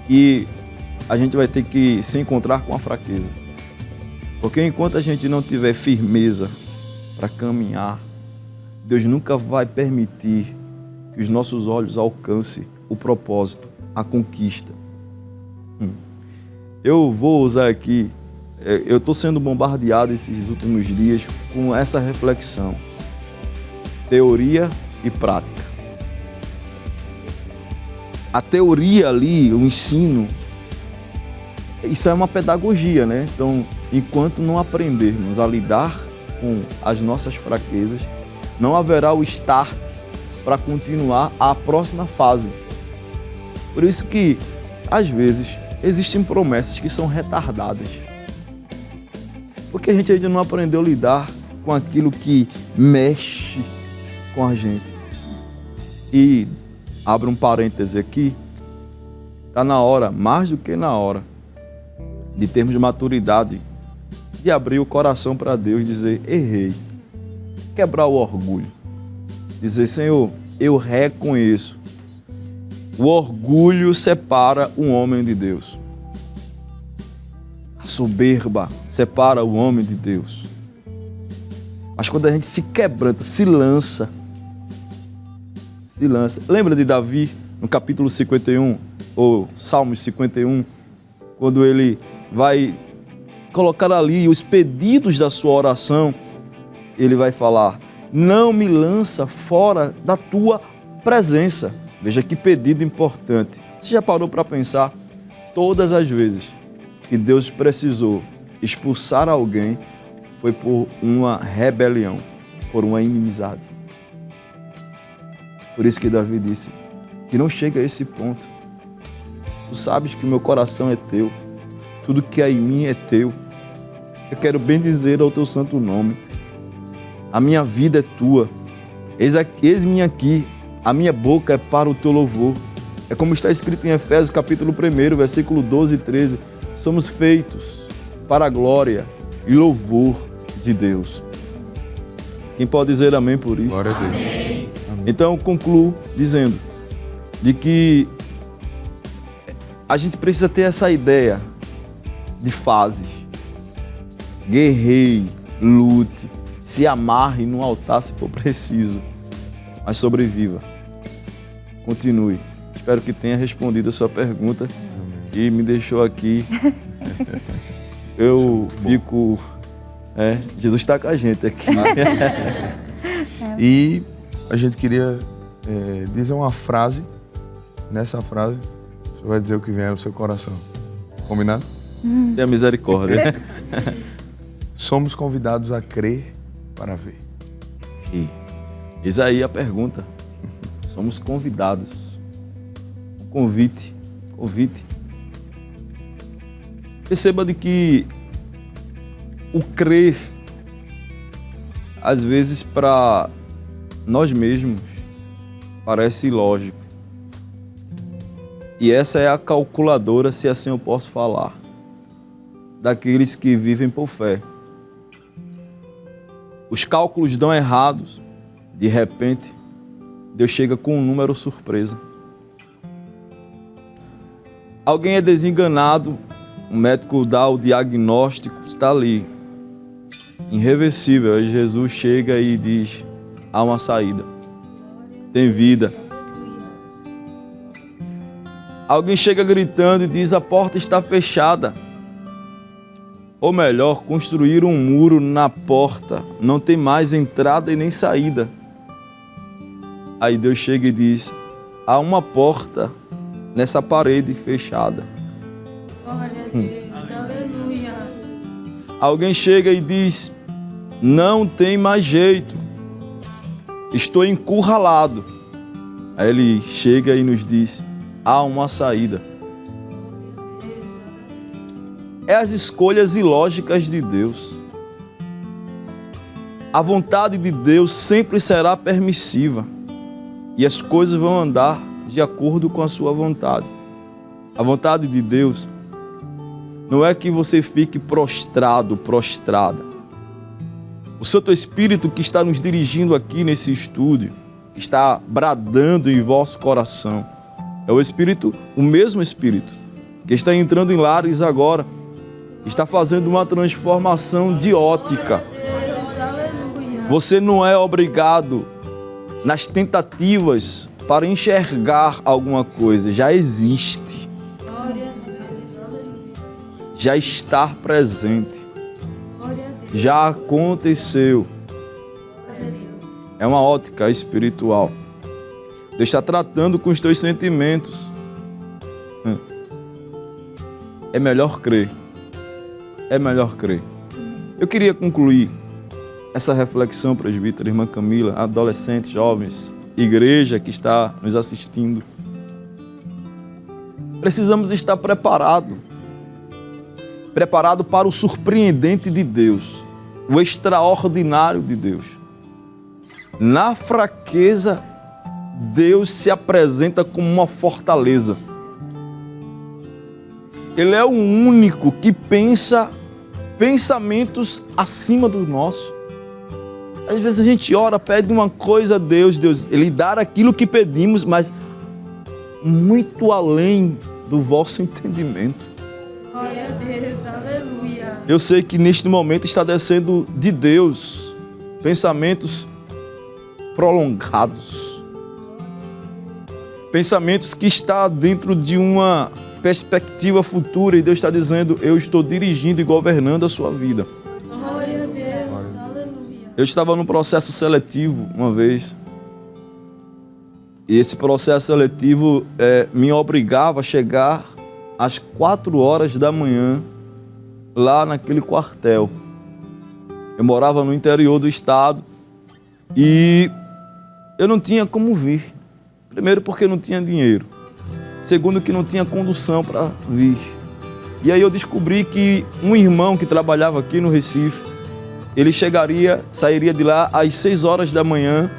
que a gente vai ter que se encontrar com a fraqueza. Porque enquanto a gente não tiver firmeza para caminhar, Deus nunca vai permitir que os nossos olhos alcancem o propósito, a conquista. Eu vou usar aqui, eu estou sendo bombardeado esses últimos dias com essa reflexão. Teoria e prática. A teoria ali, o ensino, isso é uma pedagogia, né? Então, enquanto não aprendermos a lidar com as nossas fraquezas, não haverá o start para continuar a próxima fase. Por isso que, às vezes, existem promessas que são retardadas. Porque a gente ainda não aprendeu a lidar com aquilo que mexe com a gente. E, abre um parêntese aqui, está na hora, mais do que na hora, de termos maturidade, de abrir o coração para Deus e dizer, errei. Quebrar o orgulho. Dizer, Senhor, eu reconheço. O orgulho separa um homem de Deus. A soberba separa o homem de Deus. Mas quando a gente se quebranta, se lança. Lembra de Davi, no capítulo 51, ou Salmos 51, quando ele vai colocar ali os pedidos da sua oração, ele vai falar: não me lança fora da tua presença. Veja que pedido importante. Você já parou para pensar? Todas as vezes que Deus precisou expulsar alguém, foi por uma rebelião, por uma inimizade. Por isso que Davi disse que não chega a esse ponto. Tu sabes que o meu coração é teu, tudo que há em mim é teu. Eu quero bendizer ao teu santo nome. A minha vida é tua. Eis-me aqui, a minha boca é para o teu louvor. É como está escrito em Efésios capítulo 1, versículo 12 e 13. Somos feitos para a glória e louvor de Deus. Quem pode dizer amém por isso? Glória a Deus. Amém. Então, concluo dizendo de que a gente precisa ter essa ideia de fases. Guerreie, lute, se amarre no altar se for preciso, mas sobreviva. Continue. Espero que tenha respondido a sua pergunta e me deixou aqui. Eu fico... Jesus está com a gente aqui. E a gente queria dizer uma frase. Nessa frase, você vai dizer o que vier no seu coração. Combinado? Tenha misericórdia. Somos convidados a crer para ver. E eis aí a pergunta. Somos convidados. Convite. Perceba de que o crer, às vezes, para nós mesmos, parece ilógico. E essa é a calculadora, se assim eu posso falar, daqueles que vivem por fé. Os cálculos dão errados. De repente, Deus chega com um número surpresa. Alguém é desenganado, o médico dá o diagnóstico, está ali, irreversível. Aí Jesus chega e diz: há uma saída, tem vida. Alguém chega gritando e diz: a porta está fechada. Ou melhor, construir um muro na porta, não tem mais entrada e nem saída. Aí Deus chega e diz: há uma porta nessa parede fechada. Glória a Deus, aleluia. Alguém chega e diz: não tem mais jeito, estou encurralado. Aí ele chega e nos diz: há uma saída. É as escolhas ilógicas de Deus. A vontade de Deus sempre será permissiva e as coisas vão andar de acordo com a sua vontade. A vontade de Deus não é que você fique prostrado, prostrada. O Santo Espírito que está nos dirigindo aqui nesse estúdio, que está bradando em vosso coração, é o Espírito, o mesmo Espírito, que está entrando em lares agora, está fazendo uma transformação de ótica. Você não é obrigado nas tentativas para enxergar alguma coisa, já existe. Já está presente. Já aconteceu. É uma ótica espiritual. Deus está tratando com os teus sentimentos. É melhor crer. É melhor crer. Eu queria concluir essa reflexão, presbítero, irmã Camila, adolescentes, jovens, igreja que está nos assistindo. Precisamos estar preparados para o surpreendente de Deus, o extraordinário de Deus. Na fraqueza, Deus se apresenta como uma fortaleza. Ele é o único que pensa pensamentos acima do nosso. Às vezes a gente ora, pede uma coisa a Deus, Ele dá aquilo que pedimos, mas muito além do vosso entendimento. Glória a Deus, aleluia. Eu sei que neste momento está descendo de Deus pensamentos prolongados. Pensamentos que está dentro de uma perspectiva futura e Deus está dizendo: eu estou dirigindo e governando a sua vida. Glória a Deus, aleluia. Eu estava num processo seletivo uma vez. E esse processo seletivo me obrigava a chegar às 4 horas da manhã lá naquele quartel. Eu morava no interior do estado e eu não tinha como vir. Primeiro porque não tinha dinheiro. Segundo que não tinha condução para vir. E aí eu descobri que um irmão que trabalhava aqui no Recife, ele sairia de lá às 6 horas da manhã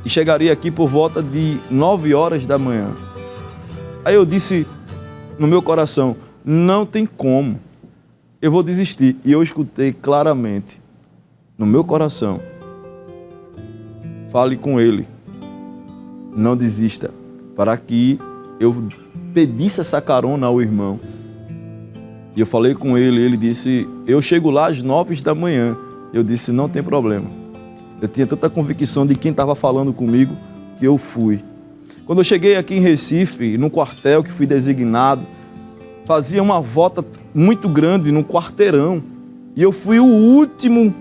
e chegaria aqui por volta de 9 horas da manhã. Aí eu disse no meu coração, não tem como, eu vou desistir. E eu escutei claramente no meu coração, fale com ele, não desista, para que eu pedisse essa carona ao irmão. E eu falei com ele, ele disse, eu chego lá às 9 da manhã. Eu disse, não tem problema. Eu tinha tanta convicção de quem estava falando comigo que eu fui. Quando eu cheguei aqui em Recife, no quartel que fui designado, fazia uma volta muito grande no quarteirão. E eu fui o último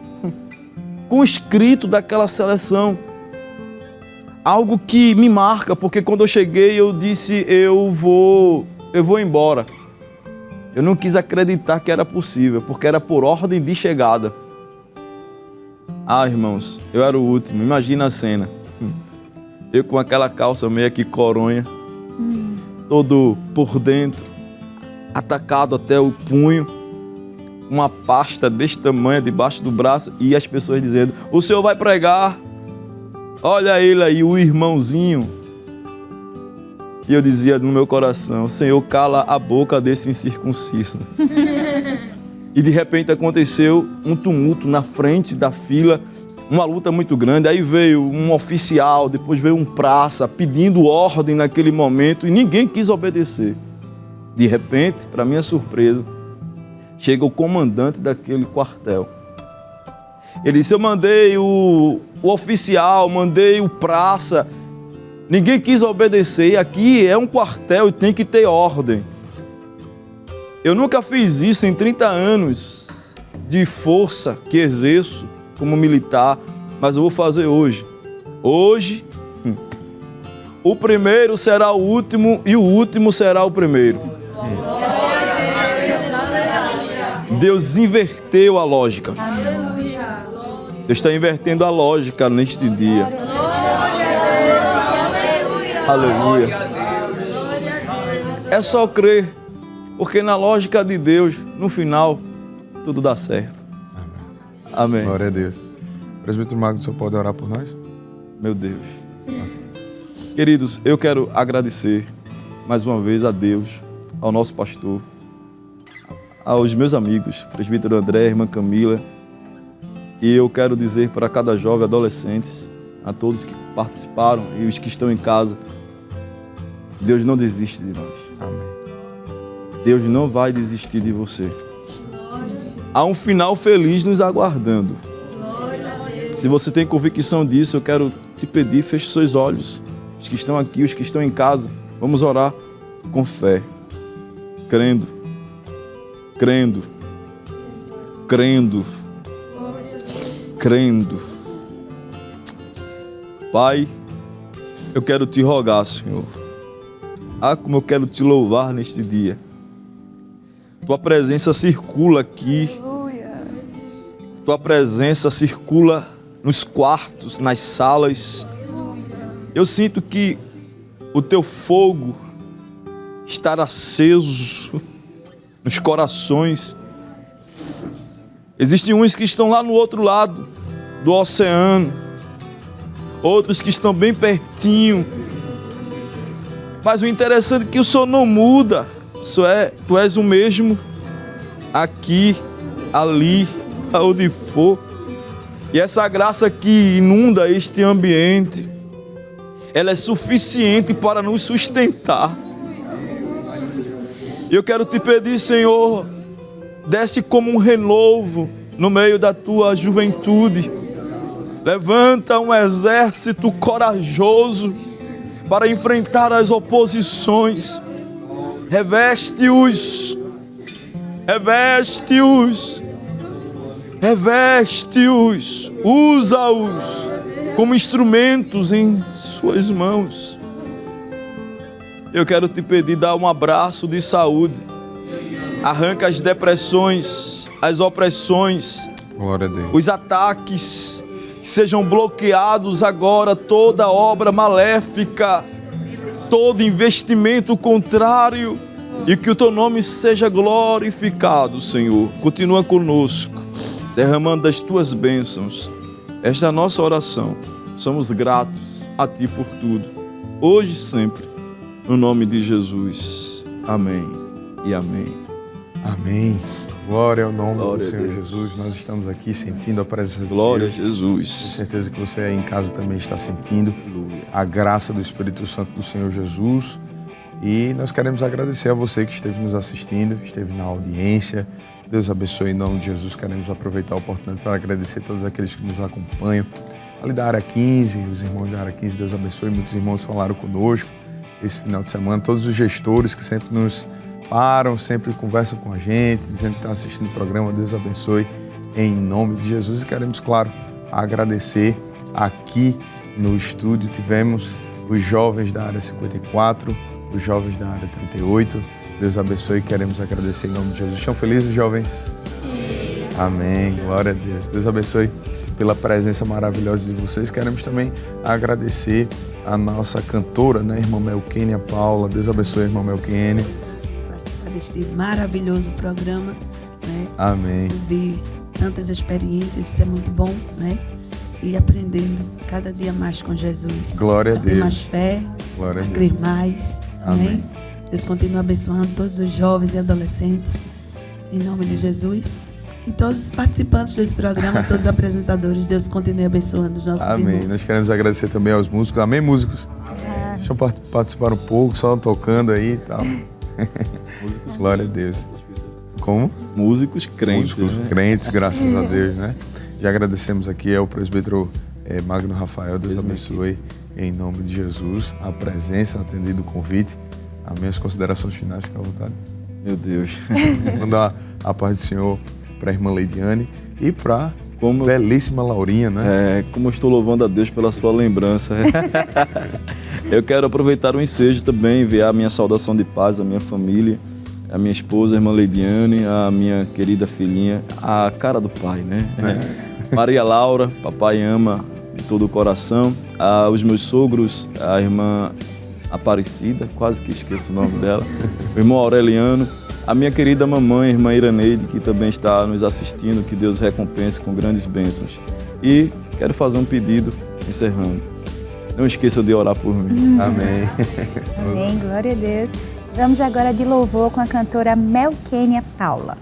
conscrito daquela seleção. Algo que me marca, porque quando eu cheguei eu disse, eu vou embora. Eu não quis acreditar que era possível, porque era por ordem de chegada. Ah, irmãos, eu era o último, imagina a cena. Eu com aquela calça meio que coronha, todo por dentro, atacado até o punho, uma pasta desse tamanho debaixo do braço e as pessoas dizendo, o senhor vai pregar, olha ele aí, o irmãozinho. E eu dizia no meu coração, Senhor, cala a boca desse incircunciso. E de repente aconteceu um tumulto na frente da fila, uma luta muito grande. Aí veio um oficial, depois veio um praça pedindo ordem naquele momento e ninguém quis obedecer. De repente, para minha surpresa, chega o comandante daquele quartel. Ele disse, eu mandei o oficial, mandei o praça, ninguém quis obedecer, aqui é um quartel e tem que ter ordem. Eu nunca fiz isso em 30 anos de força que exerço como militar, mas eu vou fazer hoje. Hoje, o primeiro será o último e o último será o primeiro. Deus inverteu a lógica. Deus está invertendo a lógica neste dia. Aleluia. É só crer, porque na lógica de Deus, no final, tudo dá certo. Amém. Glória a Deus. Presbítero Magno, o senhor pode orar por nós? Meu Deus. Queridos, eu quero agradecer mais uma vez a Deus, ao nosso pastor, aos meus amigos, presbítero André, irmã Camila, e eu quero dizer para cada jovem, adolescente, a todos que participaram e os que estão em casa, Deus não desiste de nós. Amém. Deus não vai desistir de você. Há um final feliz nos aguardando. Se você tem convicção disso, eu quero te pedir, feche seus olhos. Os que estão aqui, os que estão em casa, vamos orar com fé, crendo, crendo, crendo, crendo. Pai, eu quero te rogar, Senhor. Ah, como eu quero te louvar neste dia. Tua presença circula aqui. Tua presença circula nos quartos, nas salas. Eu sinto que o teu fogo está aceso nos corações. Existem uns que estão lá no outro lado do oceano, outros que estão bem pertinho. Mas o interessante é que o Senhor não muda. Tu és o mesmo aqui, ali, aonde for. E essa graça que inunda este ambiente, ela é suficiente para nos sustentar. Eu quero te pedir, Senhor, desce como um renovo no meio da tua juventude. Levanta um exército corajoso para enfrentar as oposições. Reveste-os, reveste-os Reveste-os, usa-os como instrumentos em suas mãos. Eu quero te pedir, dá um abraço de saúde. Arranca as depressões, as opressões, Glória a Deus. os ataques, que sejam bloqueados agora toda obra maléfica, todo investimento contrário, e que o teu nome seja glorificado, Senhor. Continua conosco, derramando das tuas bênçãos. Esta é a nossa oração. Somos gratos a ti por tudo, hoje e sempre, no nome de Jesus. Amém e amém. Amém. Glória ao nome Glória do a Senhor Deus. Jesus. Nós estamos aqui sentindo a presença de Glória a Deus. Tenho Jesus. certeza que você aí em casa também está sentindo a graça do Espírito Santo do Senhor Jesus. E nós queremos agradecer a você que esteve nos assistindo, esteve na audiência. Deus abençoe em nome de Jesus. Queremos aproveitar a oportunidade para agradecer a todos aqueles que nos acompanham. Ali da área 15, os irmãos da área 15, Deus abençoe. Muitos irmãos falaram conosco esse final de semana. Todos os gestores que sempre nos param, sempre conversam com a gente, dizendo que estão assistindo o programa. Deus abençoe em nome de Jesus. E queremos, claro, agradecer. Aqui no estúdio tivemos os jovens da área 54, os jovens da área 38. Deus abençoe e queremos agradecer em nome de Jesus. Estão felizes, jovens? Amém. Glória a Deus. Deus abençoe pela presença maravilhosa de vocês. Queremos também agradecer a nossa cantora, né, irmã Melquênia Paula. Deus abençoe, irmã Melquênia. Participar deste maravilhoso programa, né? Amém. Ouvir tantas experiências, isso é muito bom, né? E aprendendo cada dia mais com Jesus. Glória a ter Deus. mais fé, Glória a a Deus. crer mais. Amém. Amém. Deus continua abençoando todos os jovens e adolescentes, em nome de Jesus. E todos os participantes desse programa, todos os apresentadores, Deus continue abençoando os nossos Amém. irmãos. Nós queremos agradecer também aos músicos. Amém, músicos? Deixa eu participar um pouco, só tocando aí e tal. Glória a Deus. Como? Músicos crentes. Músicos né? crentes, graças a Deus, né? Já agradecemos aqui ao presbítero Magno Rafael. Deus abençoe em nome de Jesus a presença, atendido o convite. Amém. As considerações finais, fica à vontade. Meu Deus. Mandar a paz do Senhor para a irmã Leidiane e para a Como- belíssima Laurinha, né? Como eu estou louvando a Deus pela sua lembrança. Eu quero aproveitar o ensejo também, enviar a minha saudação de paz à minha família, à minha esposa, a irmã Leidiane, à minha querida filhinha, a cara do pai, né? Maria Laura, papai ama de todo o coração. Aos meus sogros, a irmã Aparecida, quase que esqueço o nome dela, o irmão Aureliano, a minha querida mamãe, irmã Iraneide, que também está nos assistindo, que Deus recompense com grandes bênçãos. E quero fazer um pedido, encerrando. Não esqueça de orar por mim. Amém. Amém, glória a Deus. Vamos agora de louvor com a cantora Melquênia Paula.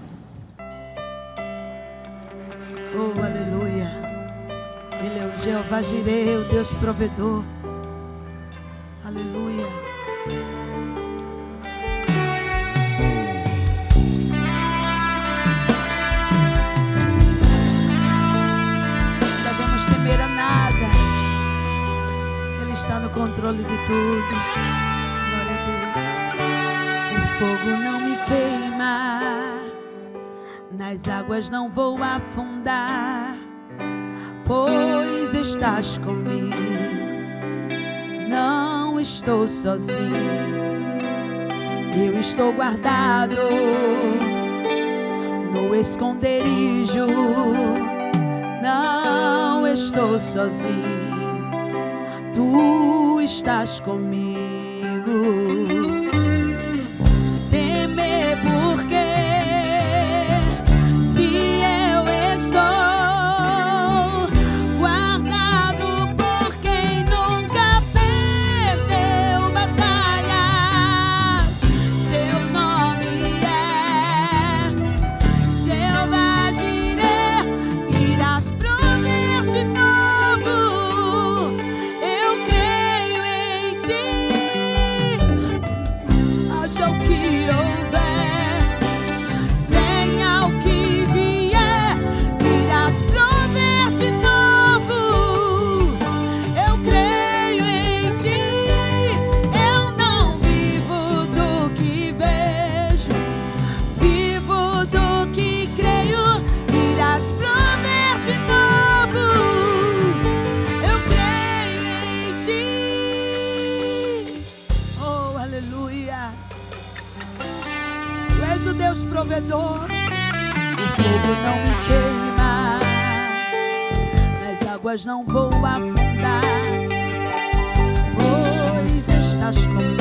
Oh, aleluia. Ele é o Jeová Jireh, o Deus provedor. Aleluia. Não devemos temer a nada. Ele está no controle de tudo. Glória a Deus. O fogo não me queima, nas águas não vou afundar, pois estás comigo. Não estou sozinho, eu estou guardado no esconderijo. Não estou sozinho, tu estás comigo. Temer porque se eu estou guardado por quem nunca perdeu batalhas, seu nome é Jeová Jireh, irás prover de novo. Eu creio em ti. aleluia. Tu és o Deus provedor, o fogo não me queima, nas águas não vou afundar, pois estás comigo.